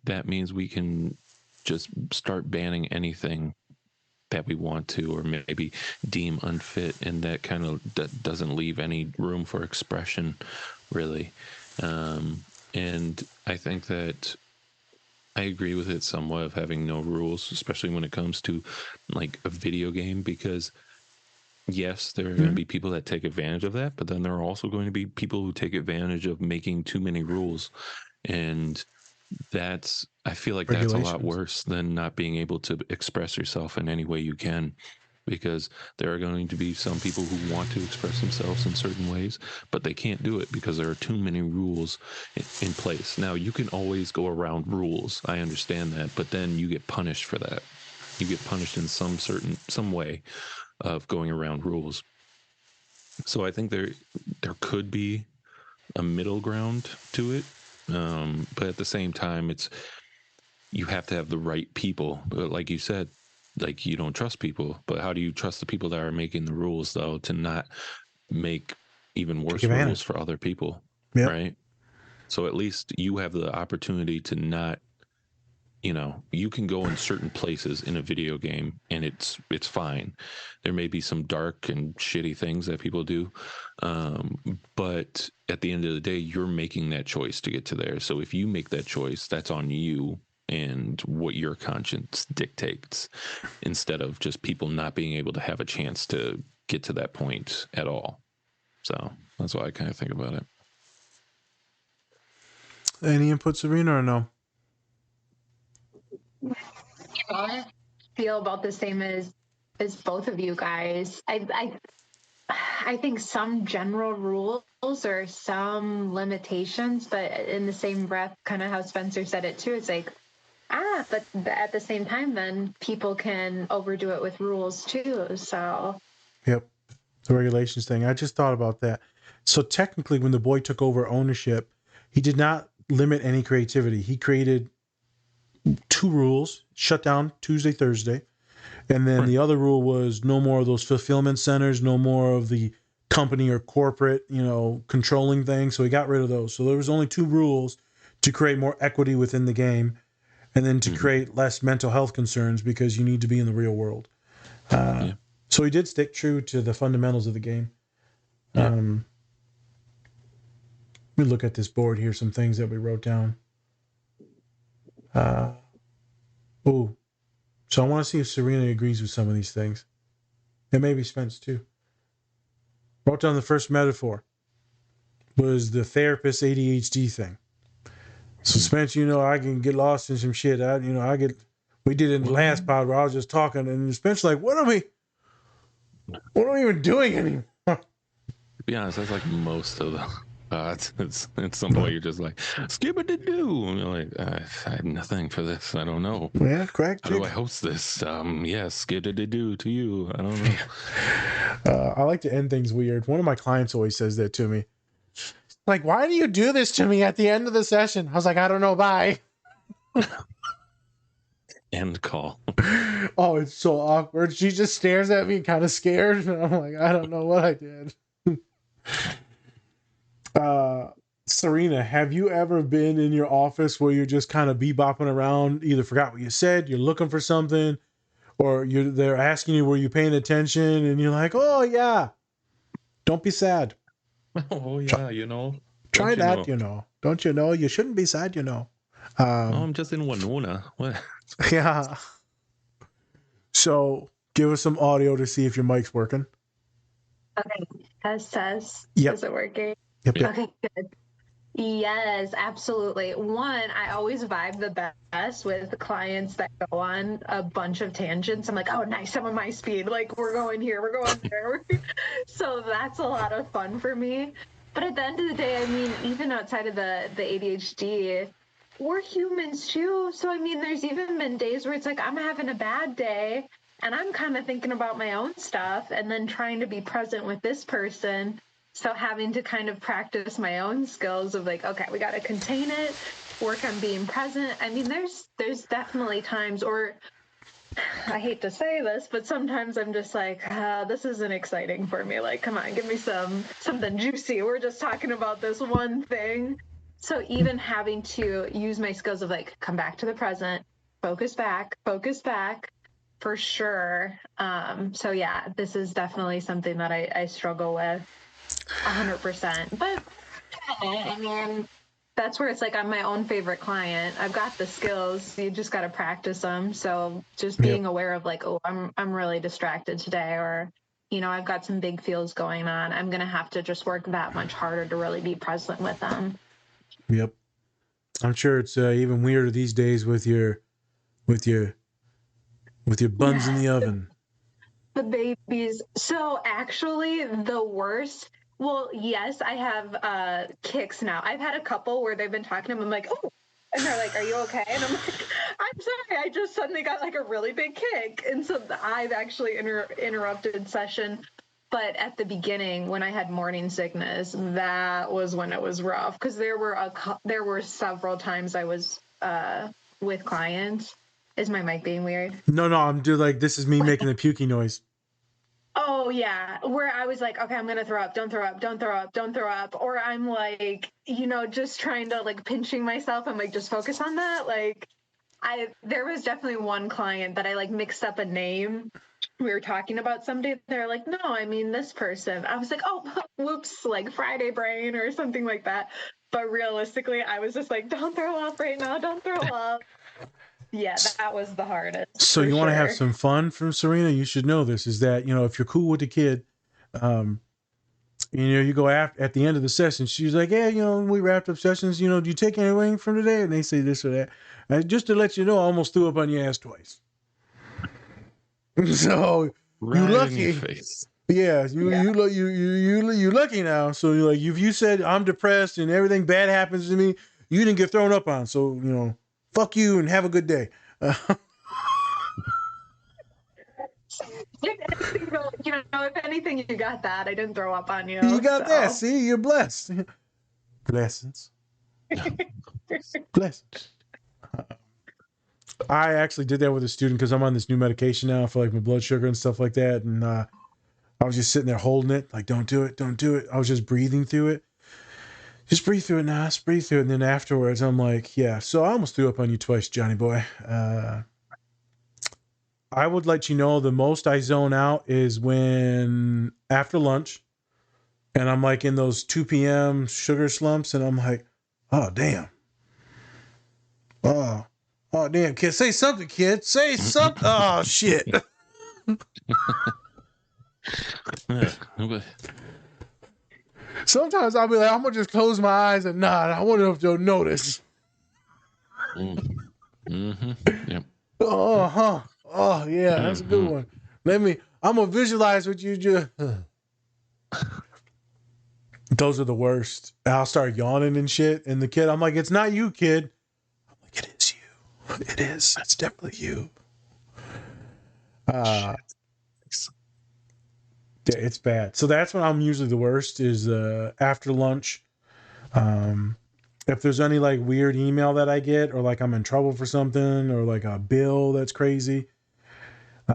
that means we can just start banning anything that we want to, or maybe deem unfit, and that kind of doesn't leave any room for expression, really. And I think that I agree with it somewhat, of having no rules, especially when it comes to like a video game, because yes, there are going to be people that take advantage of that, but then there are also going to be people who take advantage of making too many rules. And I feel like that's a lot worse than not being able to express yourself in any way you can, because there are going to be some people who want to express themselves in certain ways, but they can't do it because there are too many rules in place. Now, you can always go around rules. I understand that, but then you get punished for that. You get punished in some way of going around rules. So I think there could be a middle ground to it. But at the same time, you have to have the right people. But like you said, like you don't trust people, but how do you trust the people that are making the rules though to not make even worse rules for other people? Yep. Right. So at least you have the opportunity to not, you know, you can go in certain places in a video game and it's fine. There may be some dark and shitty things that people do, but at the end of the day, you're making that choice to get to there. So if you make that choice, that's on you and what your conscience dictates, instead of just people not being able to have a chance to get to that point at all. So that's why I kind of think about it. Any input, Serena, or no? I feel about the same as both of you guys. I think some general rules or some limitations, but in the same breath, kind of how Spencer said it too, it's like, but at the same time, then people can overdo it with rules too. So, yep, the regulations thing. I just thought about that. So technically, when the boy took over ownership, he did not limit any creativity. He created 2 rules: shut down Tuesday, Thursday. And then the other rule was no more of those fulfillment centers, no more of the company or corporate, controlling things. So he got rid of those. So there was only 2 rules to create more equity within the game, and then to create less mental health concerns, because you need to be in the real world. So he did stick true to the fundamentals of the game. Let me look at this board here, some things that we wrote down. So I want to see if Serena agrees with some of these things. And maybe Spence too. Wrote down the first metaphor was the therapist ADHD thing. So Spence, I can get lost in some shit. We did it in the last pod where I was just talking, and Spence like, what are we even doing anymore? To be honest, that's like most of the it's some point you're just like skip-a-doo, and you're like, I had nothing for this. I don't know. Yeah, correct. How do I host this? Yes, skip-a-doo to you. I don't know. I like to end things weird. One of my clients always says that to me. Like, why do you do this to me at the end of the session? I was like, I don't know. Bye. End call. Oh, it's so awkward. She just stares at me, kind of scared. And I'm like, I don't know what I did. Serena, have you ever been in your office where you're just kind of bebopping around, either forgot what you said, you're looking for something, or they're asking you, were you paying attention? And you're like, oh yeah, don't be sad. Oh yeah, Try that, Don't you know? You shouldn't be sad, I'm just in Winona. What? Yeah. So give us some audio to see if your mic's working. Okay, test. Yep. Is it working? Yep. Okay, good. Yes, absolutely. One, I always vibe the best with clients that go on a bunch of tangents. I'm like, oh, nice, I'm on my speed. Like, we're going here, we're going there. So that's a lot of fun for me. But at the end of the day, I mean, even outside of the ADHD, we're humans too. So, I mean, there's even been days where it's like, I'm having a bad day and I'm kind of thinking about my own stuff and then trying to be present with this person. So having to kind of practice my own skills of like, okay, we got to contain it, work on being present. I mean, there's definitely times, or I hate to say this, but sometimes I'm just like, this isn't exciting for me. Like, come on, give me something juicy. We're just talking about this one thing. So even having to use my skills of like, come back to the present, focus back for sure. So yeah, this is definitely something that I struggle with 100%. But I mean, that's where it's like I'm my own favorite client. I've got the skills. You just got to practice them. So just being aware of like, oh, I'm really distracted today, or I've got some big feels going on. I'm gonna have to just work that much harder to really be present with them. Yep. I'm sure it's even weirder these days with your buns in the oven. The babies. So actually the worst, well, yes, I have kicks now. I've had a couple where they've been talking to them. I'm like, oh, and they're like, are you okay? And I'm like, I'm sorry, I just suddenly got like a really big kick. And so I've actually interrupted session. But at the beginning, when I had morning sickness, that was when it was rough, because there were several times I was with clients Is my mic being weird? No, I'm doing like, this is me making the pukey noise. Oh yeah, where I was like, okay, I'm gonna throw up, don't throw up, don't throw up, don't throw up, or I'm like, just trying to like pinching myself. I'm like, just focus on that. Like, there was definitely one client that I like mixed up a name. We were talking about somebody. They're like, no, I mean this person. I was like, oh, whoops, like Friday brain or something like that. But realistically, I was just like, don't throw up right now, don't throw up. Yeah, that was the hardest. So you want to have some fun from Serena? You should know this is that, if you're cool with the kid, you go at the end of the session, she's like, yeah, we wrapped up sessions, do you take anything from today? And they say this or that. Just to let you know, I almost threw up on your ass twice. So right you lucky. In your face. Yeah, you lucky now. So you're like, if you said I'm depressed and everything bad happens to me, you didn't get thrown up on. So, fuck you and have a good day. If anything, you got that. I didn't throw up on you. You got that. See, you're blessed. Blessings. Blessed. I actually did that with a student because I'm on this new medication now for like my blood sugar and stuff like that. And I was just sitting there holding it, like, don't do it, don't do it. I was just breathing through it. Just breathe through it now. Just breathe through it. And then afterwards, I'm like, yeah. So I almost threw up on you twice, Johnny boy. I would let you know the most I zone out is when after lunch and I'm like in those 2 p.m. sugar slumps and I'm like, oh, damn. Oh, damn, kid. Say something, kid. Say something. Oh, shit. Sometimes I'll be like, I'm going to just close my eyes and nod. I wonder if they'll notice. Mm-hmm. Yep. Uh-huh. Oh, yeah, that's a good one. I'm going to visualize what you just... Those are the worst. I'll start yawning and shit. And the kid, I'm like, it's not you, kid. I'm like, it is you. It is. That's definitely you. Yeah, it's bad. So that's when I'm usually the worst is after lunch. If there's any like weird email that I get or like I'm in trouble for something or like a bill that's crazy.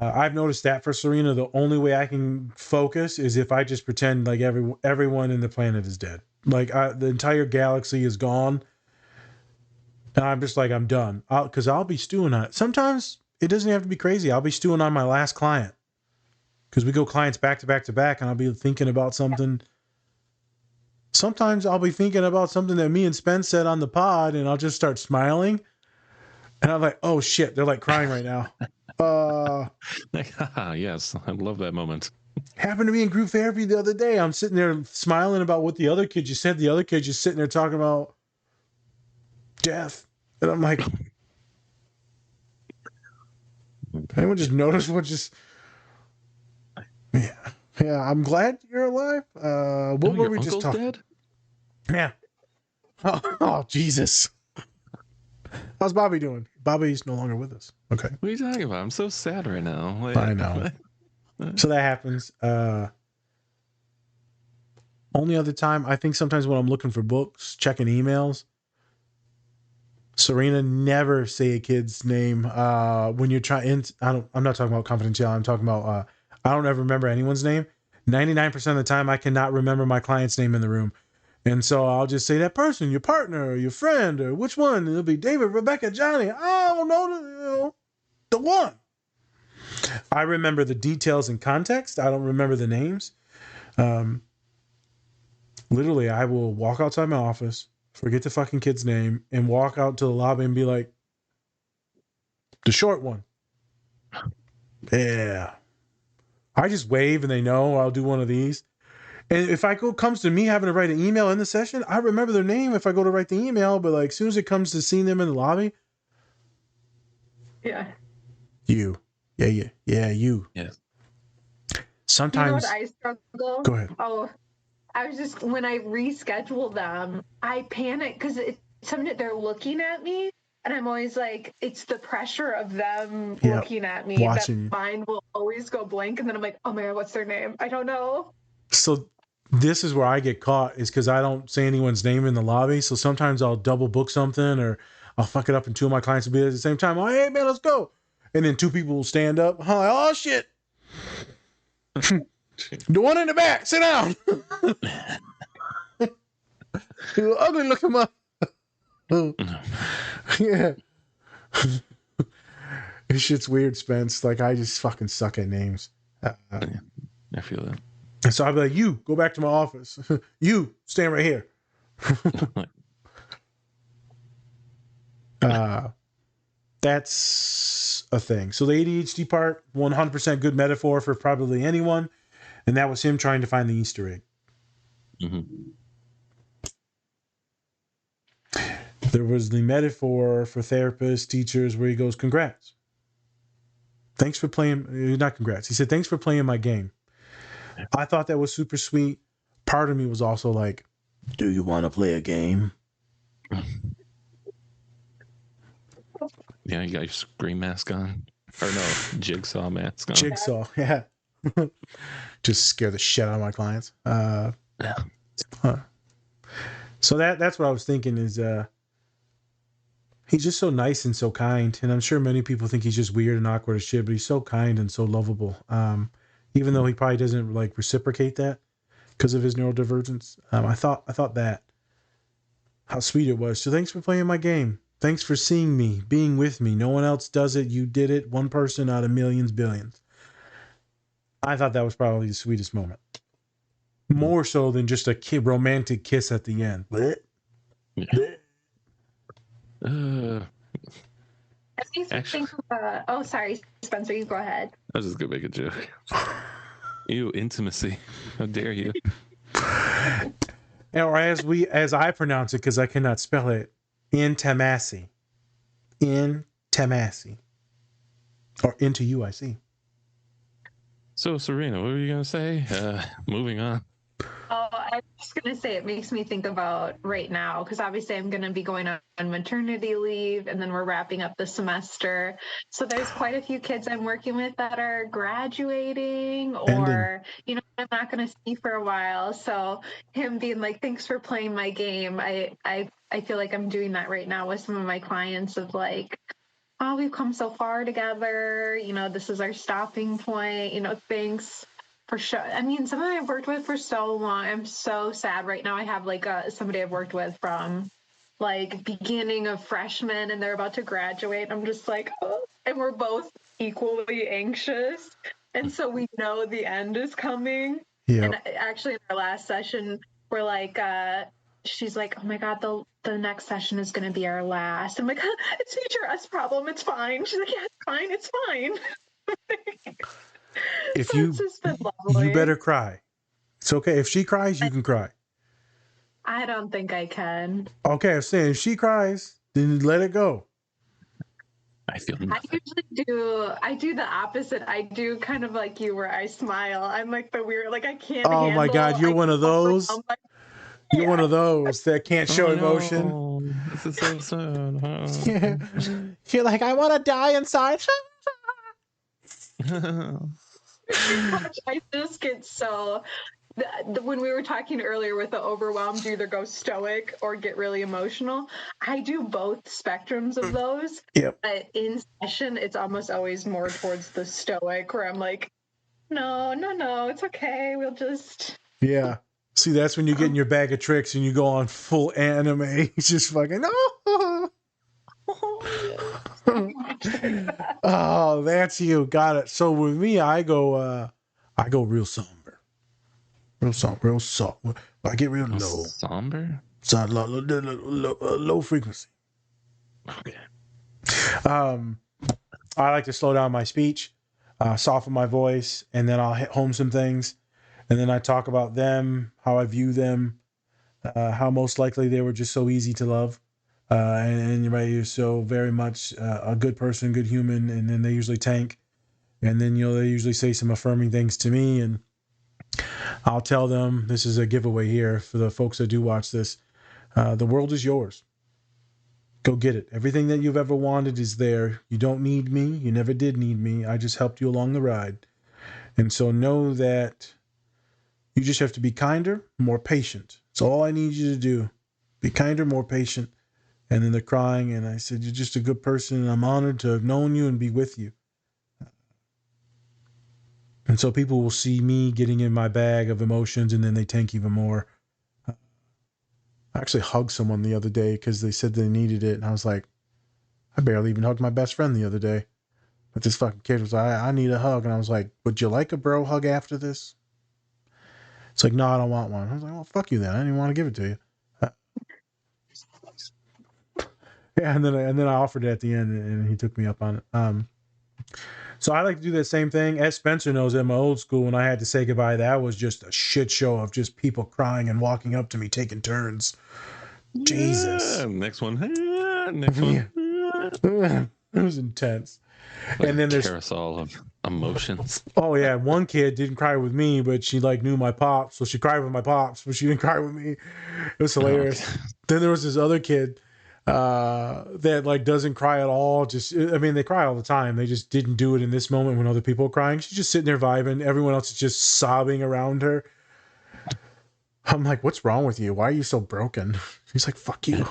I've noticed that for Serena, the only way I can focus is if I just pretend like everyone in the planet is dead. Like the entire galaxy is gone. And I'm just like, I'm done. Because I'll be stewing on it. Sometimes it doesn't have to be crazy. I'll be stewing on my last client. Because we go clients back to back to back and I'll be thinking about something. Sometimes I'll be thinking about something that me and Spence said on the pod and I'll just start smiling. And I'm like, oh shit, they're like crying right now. Yes, I love that moment. Happened to me in group therapy the other day. I'm sitting there smiling about what the other kid just said. The other kid just sitting there talking about death. And I'm like, anyone just notice what just... Yeah, I'm glad you're alive. What were we just talking? Dead? Yeah. Oh, Jesus. How's Bobby doing? Bobby's no longer with us. Okay. What are you talking about? I'm so sad right now. Like, I know. So that happens. Only other time, I think sometimes when I'm looking for books, checking emails, Serena, never say a kid's name. When you're trying, I'm not talking about confidentiality. I'm talking about, I don't ever remember anyone's name. 99% of the time, I cannot remember my client's name in the room. And so I'll just say that person, your partner, or your friend, or which one. And it'll be David, Rebecca, Johnny. I don't know the one. I remember the details and context. I don't remember the names. Literally, I will walk outside my office, forget the fucking kid's name, and walk out to the lobby and be like, the short one. Yeah. I just wave and they know I'll do one of these. And if comes to me having to write an email in the session, I remember their name if I go to write the email, but like as soon as it comes to seeing them in the lobby. Yeah. You. Yeah, you. Yeah. Sometimes. You know what I struggle? Go ahead. Oh, I was just, when I reschedule them, I panic because they're looking at me. And I'm always like, it's the pressure of them looking at me. Watching. That mind will always go blank. And then I'm like, oh my God, what's their name? I don't know. So this is where I get caught is because I don't say anyone's name in the lobby. So sometimes I'll double book something or I'll fuck it up and two of my clients will be there at the same time. Oh, hey man, let's go. And then two people will stand up. I'm like, oh shit. The one in the back, sit down. You ugly looking mother. Yeah. This shit's weird, Spence. Like, I just fucking suck at names. I feel that. And so I'd be like, you, go back to my office. You, stand right here. That's a thing. So the ADHD part, 100% good metaphor for probably anyone. And that was him trying to find the Easter egg. Mm-hmm. There was the metaphor for therapists, teachers, where he goes, congrats. Thanks for playing. Not congrats. He said, thanks for playing my game. I thought that was super sweet. Part of me was also like, do you want to play a game? Yeah, you got your Scream mask on. Or no, Jigsaw mask on. Jigsaw, yeah. Just scare the shit out of my clients. Yeah. So that's what I was thinking is he's just so nice and so kind. And I'm sure many people think he's just weird and awkward as shit, but he's so kind and so lovable. Even though he probably doesn't like reciprocate that because of his neurodivergence. I thought that how sweet it was. So thanks for playing my game. Thanks for seeing me, being with me. No one else does it. You did it. One person out of millions, billions. I thought that was probably the sweetest moment. More so than just a romantic kiss at the end. Yeah. Actually, oh, sorry, Spencer, you go ahead. I was just gonna make a joke. Ew, intimacy. How dare you? Or as I pronounce it, because I cannot spell it, intimacy. Intimacy. Or into you, I see. So, Serena, what were you gonna say? Moving on. Oh, I was going to say it makes me think about right now, because obviously I'm going to be going on maternity leave, and then we're wrapping up the semester. So there's quite a few kids I'm working with that are graduating or, you know, I'm not going to see for a while. So him being like, thanks for playing my game. I feel like I'm doing that right now with some of my clients of like, oh, we've come so far together. You know, this is our stopping point. You know, thanks. For sure. I mean, someone I've worked with for so long. I'm so sad right now. I have like somebody I've worked with from like beginning of freshman, and they're about to graduate. I'm just like, oh, and we're both equally anxious. And so we know the end is coming. Yeah. And actually in our last session, we're like, she's like, oh my God, the next session is going to be our last. I'm like, it's HRS problem. It's fine. She's like, yeah, it's fine. It's fine. If so you better cry. It's okay. If she cries, you can cry. I don't think I can. Okay, I'm saying if she cries, then let it go. I feel nothing. I do the opposite. I do kind of like you where I smile. I'm like the weird, like I can't Oh my God, you're one of those? You're one of those that can't show emotion. No. This is so sad. You're like, I want to die inside. I just get so when we were talking earlier with the overwhelmed, you either go stoic or get really emotional. I do both spectrums of those. Yep. But in session, it's almost always more towards the stoic where I'm like, no, it's okay. We'll just. Yeah. See, that's when you get in your bag of tricks and you go on full anime. It's just fucking, no. Oh, that's you. Got it. So with me, I go real somber. Real soft. I get real low. Somber? So low frequency. Okay. I like to slow down my speech, soften my voice, and then I'll hit home some things. And then I talk about them, how I view them, how most likely they were just so easy to love. And right, you're so very much a good person, good human, and then they usually tank. And then, you know, they usually say some affirming things to me, and I'll tell them, this is a giveaway here for the folks that do watch this. The world is yours. Go get it. Everything that you've ever wanted is there. You don't need me. You never did need me. I just helped you along the ride. And so know that you just have to be kinder, more patient. That's all I need you to do. Be kinder, more patient, And then they're crying, and I said, "You're just a good person, and I'm honored to have known you and be with you." And so people will see me getting in my bag of emotions, and then they tank even more. I actually hugged someone the other day because they said they needed it, and I was like, I barely even hugged my best friend the other day. But this fucking kid was like, I need a hug. And I was like, would you like a bro hug after this? It's like, no, I don't want one. I was like, well, fuck you then. I didn't even want to give it to you. Yeah, and then I offered it at the end, and he took me up on it. So I like to do the same thing. As Spencer knows, at my old school, when I had to say goodbye, that was just a shit show of just people crying and walking up to me, taking turns. Jesus. Next one. Next one. It was intense. Like and then there's carousel of emotions. Oh yeah, one kid didn't cry with me, but she like knew my pops, so she cried with my pops, but she didn't cry with me. It was hilarious. Okay. Then there was this other kid that like doesn't cry at all. They cry all the time. They just didn't do it in this moment when other people are crying. She's just sitting there vibing. Everyone else is just sobbing around her. I'm like, what's wrong with you? Why are you so broken? He's like, fuck you.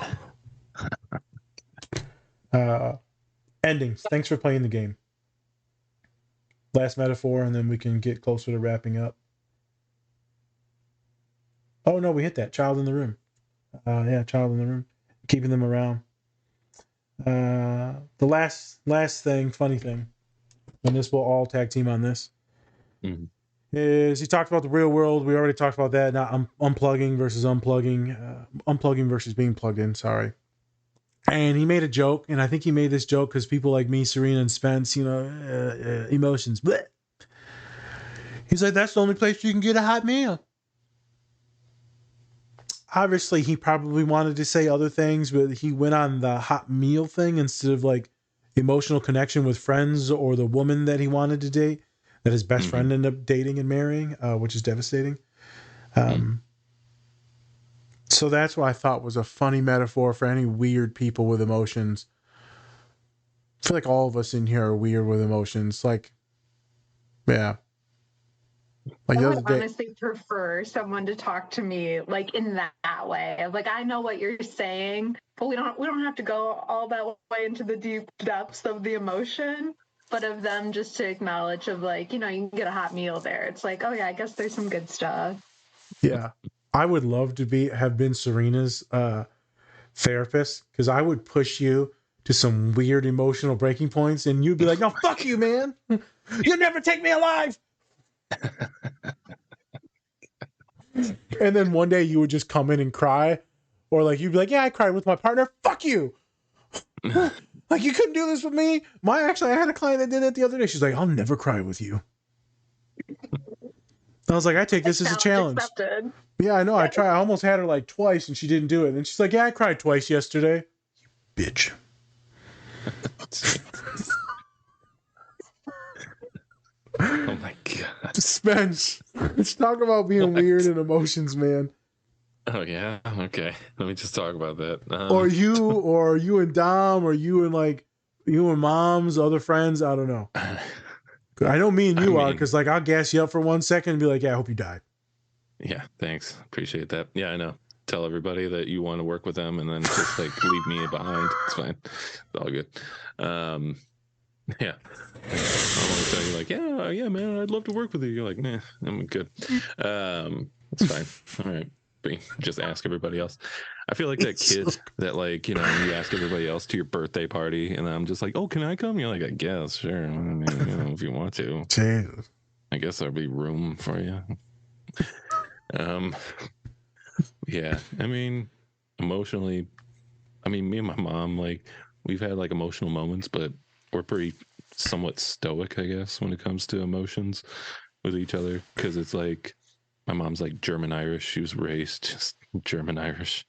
Endings. Thanks for playing the game. Last metaphor, and then we can get closer to wrapping up. Oh no, we hit that. Child in the room. Child in the room. Keeping them around. The last thing, funny thing, and this will all tag team on this, is he talked about the real world. We already talked about that. Now unplugging versus unplugging. Unplugging versus being plugged in, sorry. And he made a joke, and I think he made this joke because people like me, Serena and Spence, emotions. Bleh. He's like, that's the only place you can get a hot meal. Obviously, he probably wanted to say other things, but he went on the hot meal thing instead of like emotional connection with friends or the woman that he wanted to date, that his best friend ended up dating and marrying, which is devastating. So that's what I thought was a funny metaphor for any weird people with emotions. I feel like all of us in here are weird with emotions. Like, yeah. Like I would honestly prefer someone to talk to me like in that way. Like, I know what you're saying, but we don't have to go all that way into the deep depths of the emotion, but of them just to acknowledge of like, you can get a hot meal there. It's like, oh yeah, I guess there's some good stuff. Yeah. I would love to have been Serena's therapist, because I would push you to some weird emotional breaking points, and you'd be like, no, fuck you, man. You'll never take me alive. And then one day you would just come in and cry, or like you'd be like, yeah, I cried with my partner. Fuck you. Like, you couldn't do this with me. I had a client that did it the other day. She's like, I'll never cry with you. I was like, I take this as a challenge. Accepted. Yeah, I know. I almost had her like twice, and she didn't do it. And she's like, yeah, I cried twice yesterday. You bitch. Oh my god. Spence, let's talk about being weird and emotions, man. Oh yeah. Okay. Let me just talk about that. Or you and Dom, or you and Mom's other friends. I don't know. I know me and you are, because like I'll gas you up for 1 second and be like, yeah, I hope you die. Yeah, thanks. Appreciate that. Yeah, I know. Tell everybody that you want to work with them, and then just like leave me behind. It's fine. It's all good. Yeah. I'll only tell you like, yeah, man, I'd love to work with you. You're like, nah, I'm good. It's fine. All right. But just ask everybody else. I feel like that kid that like, you ask everybody else to your birthday party, and I'm just like, oh, can I come? You're like, I guess, sure. I mean, if you want to. Jesus. I guess there'll be room for you. Yeah, I mean, emotionally, me and my mom, like, we've had like emotional moments, but we're pretty somewhat stoic, I guess, when it comes to emotions with each other, because it's like my mom's like German Irish. She was raised just German Irish,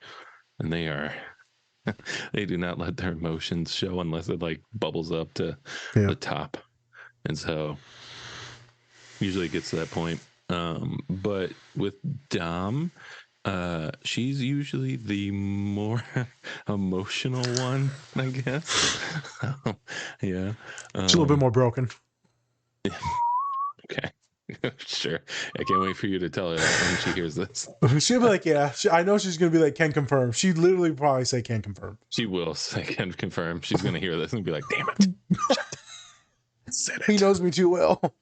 and they do not let their emotions show unless it like bubbles up to the top, and so usually it gets to that point. But with Dom, she's usually the more emotional one, I guess. Yeah. It's a little bit more broken. Okay. Sure. I can't wait for you to tell her that when she hears this. She'll be like, yeah, I know she's going to be like, can confirm. She literally probably say can confirm. She will. I can confirm. She's going to hear this and be like, damn it. Said it. He knows me too well.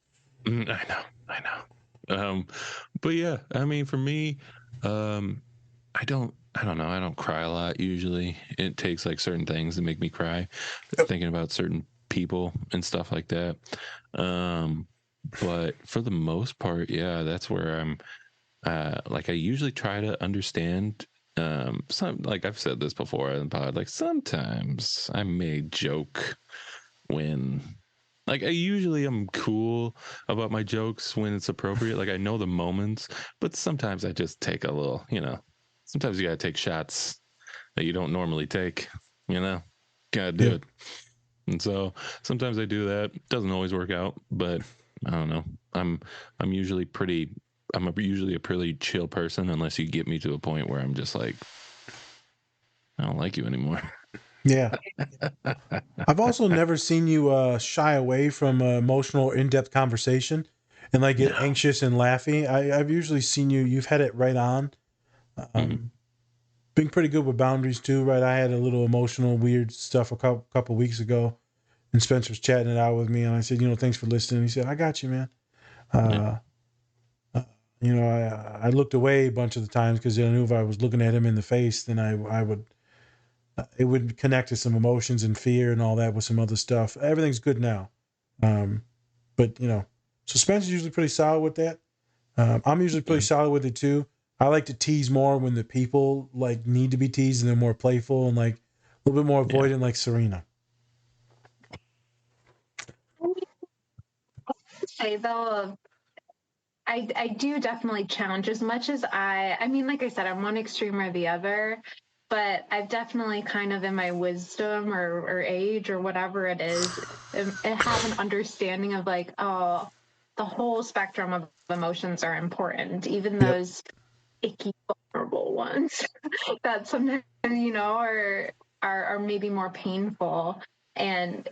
I know. But yeah, I mean, for me, I don't know. I don't cry a lot usually. It takes like certain things to make me cry, thinking about certain people and stuff like that. But for the most part, yeah, that's where I'm. Like I usually try to understand. Some like I've said this before in the pod. Like sometimes I may joke when. Like I usually am cool about my jokes when it's appropriate. Like I know the moments, but sometimes I just take a little. Sometimes you gotta take shots that you don't normally take. Gotta do it. And so sometimes I do that. Doesn't always work out, but I don't know. I'm usually usually a pretty chill person unless you get me to a point where I'm just like, I don't like you anymore. Yeah. I've also never seen you shy away from emotional, in-depth conversation and like get anxious and laughy. I've usually seen you've had it right on. Being pretty good with boundaries too, right? I had a little emotional, weird stuff a couple weeks ago, and Spencer's chatting it out with me, and I said, thanks for listening. He said, I got you, man. I looked away a bunch of the times because I knew if I was looking at him in the face, then I would, it would connect to some emotions and fear and all that with some other stuff. Everything's good now. But so Spencer's usually pretty solid with that. I'm usually pretty solid with it too. I like to tease more when the people like need to be teased and they're more playful and like a little bit more avoidant, like Serena. Say though, I do definitely challenge as much as I mean, like I said, I'm one extreme or the other, but I've definitely kind of in my wisdom or age or whatever it is, have an understanding of like, oh, the whole spectrum of emotions are important, even those icky, vulnerable ones that sometimes, are maybe more painful. And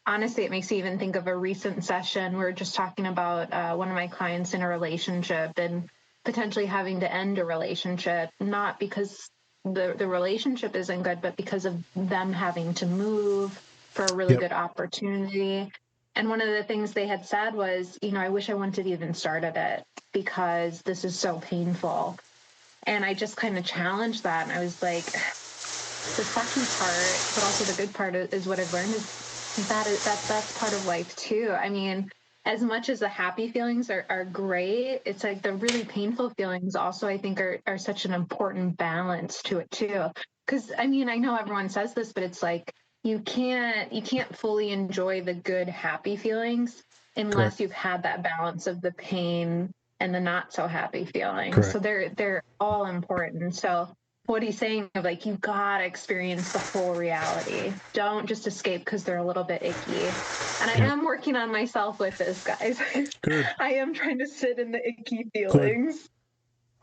honestly, it makes me even think of a recent session. We were just talking about one of my clients in a relationship and potentially having to end a relationship, not because the relationship isn't good, but because of them having to move for a really good opportunity. And one of the things they had said was, I wish I wouldn't have even started it because this is so painful. And I just kind of challenged that. And I was like, the sucky part, but also the good part is what I've learned is that's part of life too. I mean, as much as the happy feelings are great, it's like the really painful feelings also, I think, are such an important balance to it too. Because I mean, I know everyone says this, but it's like you can't fully enjoy the good, happy feelings unless you've had that balance of the pain and the not so happy feelings. Correct. So they're all important. So what he's saying of like, you've got to experience the whole reality. Don't just escape because they're a little bit icky. And I am working on myself with this, guys. Good. I am trying to sit in the icky feelings.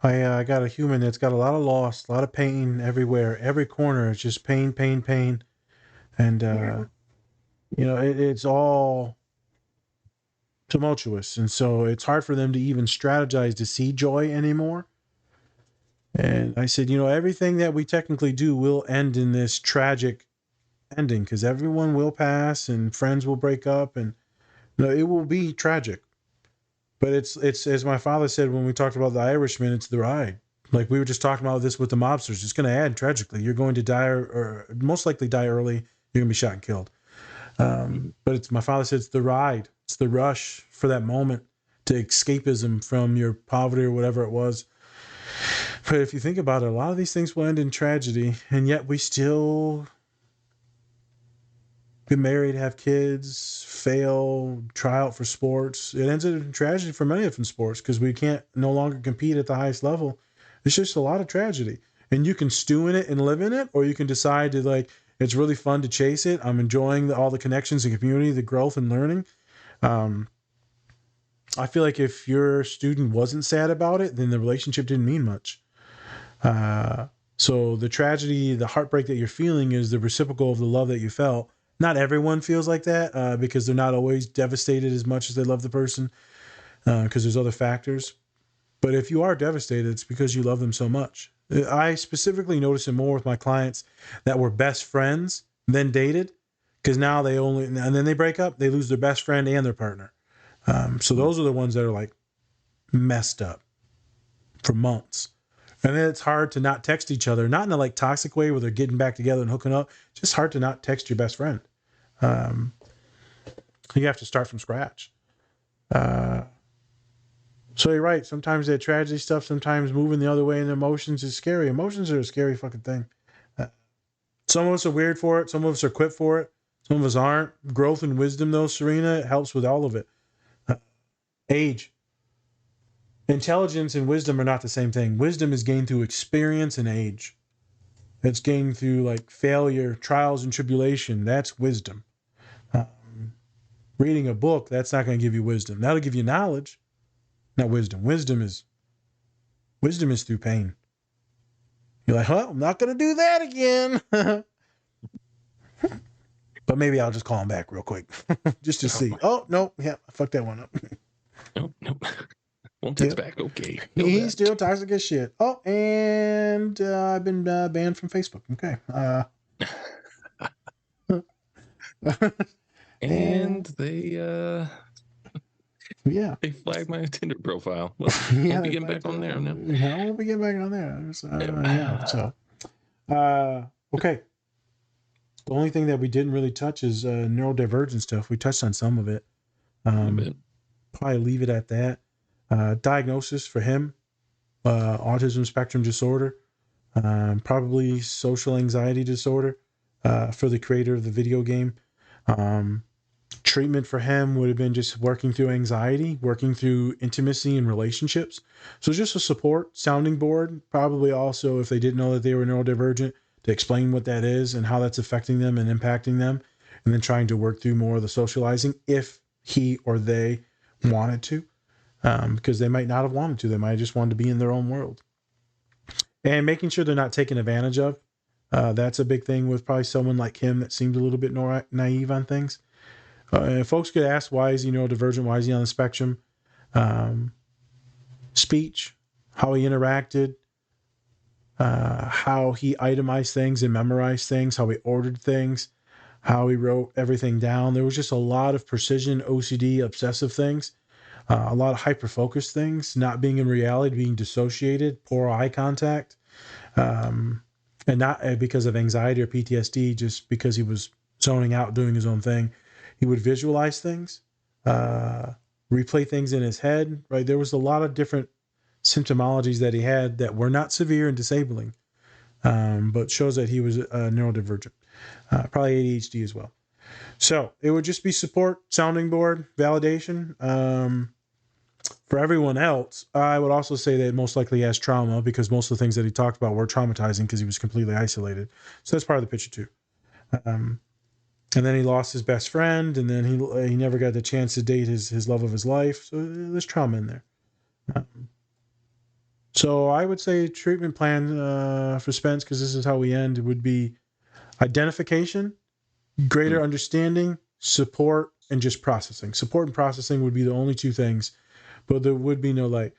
Good. I got a human that's got a lot of loss, a lot of pain everywhere. Every corner is just pain. And, it's all tumultuous. And so it's hard for them to even strategize to see joy anymore. And I said, everything that we technically do will end in this tragic ending because everyone will pass and friends will break up and it will be tragic. But it's as my father said when we talked about The Irishman, it's the ride. Like we were just talking about this with the mobsters. It's going to end tragically. You're going to die or most likely die early. You're going to be shot and killed. But my father said it's the ride. It's the rush for that moment to escapism from your poverty or whatever it was. But if you think about it, a lot of these things will end in tragedy, and yet we still get married, have kids, fail, try out for sports. It ends in tragedy for many different sports because we can't no longer compete at the highest level. It's just a lot of tragedy. And you can stew in it and live in it, or you can decide to like, it's really fun to chase it. I'm enjoying all the connections and community, the growth and learning. I feel like if your student wasn't sad about it, then the relationship didn't mean much. So the tragedy, the heartbreak that you're feeling is the reciprocal of the love that you felt. Not everyone feels like that because they're not always devastated as much as they love the person. because there's other factors. But if you are devastated, it's because you love them so much. I specifically notice it more with my clients that were best friends, then dated, because now and then they break up, they lose their best friend and their partner. So those are the ones that are like messed up for months. And then it's hard to not text each other, not in a like toxic way where they're getting back together and hooking up. It's just hard to not text your best friend. You have to start from scratch. So you're right. Sometimes that tragedy stuff, sometimes moving the other way in emotions is scary. Emotions are a scary fucking thing. Some of us are weird for it. Some of us are equipped for it. Some of us aren't. Growth and wisdom, though, Serena, it helps with all of it. Age. Intelligence and wisdom are not the same thing. Wisdom is gained through experience and age. It's gained through like failure, trials, and tribulation. That's wisdom. Reading a book, that's not going to give you wisdom. That'll give you knowledge. Not wisdom. Wisdom is through pain. You're like, well, I'm not going to do that again. But maybe I'll just call him back real quick just to see. Oh, no. Yeah, I fucked that one up. Nope. Won't text back. Okay. He's still toxic as shit. Oh, and I've been banned from Facebook. Okay. And they yeah, they flagged my Tinder profile. Well, I'll be getting back on there now. Yeah, I won't be getting back on there. So, okay. The only thing that we didn't really touch is neurodivergent stuff. We touched on some of it. Probably leave it at that. Diagnosis for him, autism spectrum disorder, probably social anxiety disorder for the creator of the video game. Treatment for him would have been just working through anxiety, working through intimacy and relationships. So just a support sounding board, probably also if they didn't know that they were neurodivergent, to explain what that is and how that's affecting them and impacting them, and then trying to work through more of the socializing if he or they wanted to, because they might not have wanted to. They might have just wanted to be in their own world. And making sure they're not taken advantage of. That's a big thing with probably someone like him that seemed a little bit more naive on things. Folks could ask, why is he neurodivergent? Why is he on the spectrum? Speech, how he interacted, how he itemized things and memorized things, how he ordered things, how he wrote everything down. There was just a lot of precision, OCD, obsessive things, a lot of hyper-focused things, not being in reality, being dissociated, poor eye contact, and not because of anxiety or PTSD, just because he was zoning out, doing his own thing. He would visualize things, replay things in his head, right? There was a lot of different symptomologies that he had that were not severe and disabling, but shows that he was neurodivergent, probably ADHD as well. So it would just be support, sounding board, validation. For everyone else, I would also say that most likely he has trauma, because most of the things that he talked about were traumatizing because he was completely isolated. So that's part of the picture too. And then he lost his best friend, and then he never got the chance to date his love of his life. So there's trauma in there. So I would say treatment plan for Spence, because this is how we end, would be identification, greater understanding, support, and just processing. Support and processing would be the only two things, but there would be no like,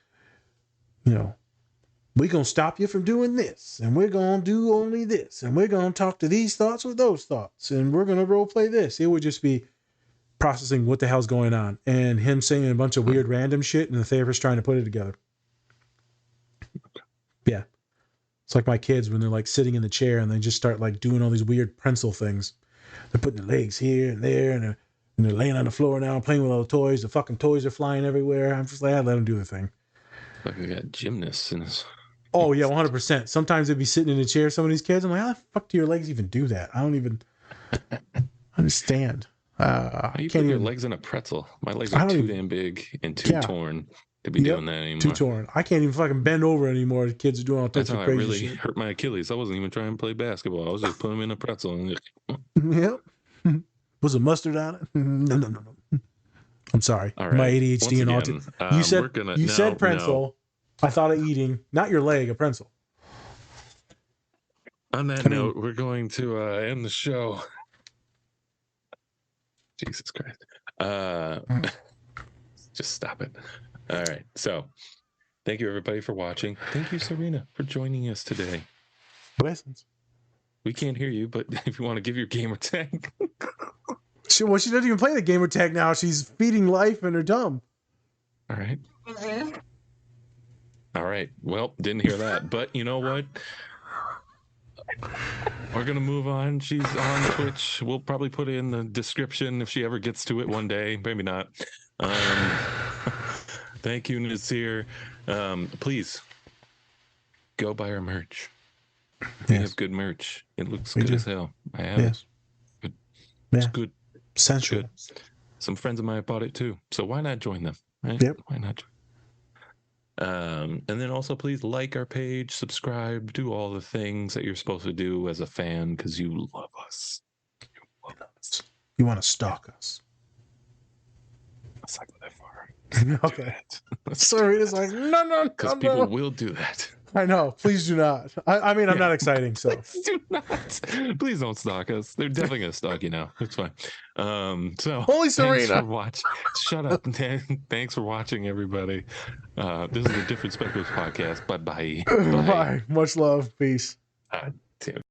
we're going to stop you from doing this, and we're going to do only this, and we're going to talk to these thoughts with those thoughts, and we're going to role play this. It would just be processing what the hell's going on, and him saying a bunch of weird random shit, and the therapist trying to put it together. Yeah. It's like my kids when they're like sitting in the chair and they just start like doing all these weird pencil things. They're putting their legs here and there, and they're laying on the floor now, playing with all the toys. The fucking toys are flying everywhere. I'm just like, let them do the thing. Like we got gymnasts in his... Oh, yeah, 100%. Sometimes they'd be sitting in a chair, some of these kids. I'm like, how the fuck do your legs even do that? I don't even understand. How do you put your legs in a pretzel? My legs are too damn big and too torn to be doing that anymore. Too torn. I can't even fucking bend over anymore. The kids are doing all types of crazy shit. That's how I really shit. hurt my Achilles. I wasn't even trying to play basketball. I was just putting them in a pretzel. And Yep. Was it mustard on it? No. I'm sorry. Right. My ADHD and autism. You said pretzel. No. I thought of eating, not your leg, a pretzel. On that note, we're going to end the show. Jesus Christ. Just stop it. All right. So thank you, everybody, for watching. Thank you, Serena, for joining us today. Blessings. We can't hear you, but if you want to give your gamer tag. She doesn't even play the gamer tag now. She's feeding life in her dumb. All right. All right. Well, didn't hear that. But you know what? We're going to move on. She's on Twitch. We'll probably put it in the description if she ever gets to it one day. Maybe not. Thank you, Nasir. Please go buy our merch. We have good merch. It looks good as hell. I have it. It's good. Sensual. Good. Some friends of mine bought it too. So why not join them? Right? Yep. Why not? And then also please like our page, subscribe, do all the things that you're supposed to do as a fan because you love us. You love us. You want to stalk us. Let's not go that far. Okay. Sorry, it's like no, because people will do that. I know. Please do not. I mean, I'm not exciting, so please do not. Please don't stalk us. They're definitely gonna stalk you now. It's fine. So only Serena. Thanks for watching. Shut up. Thanks for watching, everybody. This is the Different Spectrums podcast. Bye. Bye. Much love. Peace. Tim.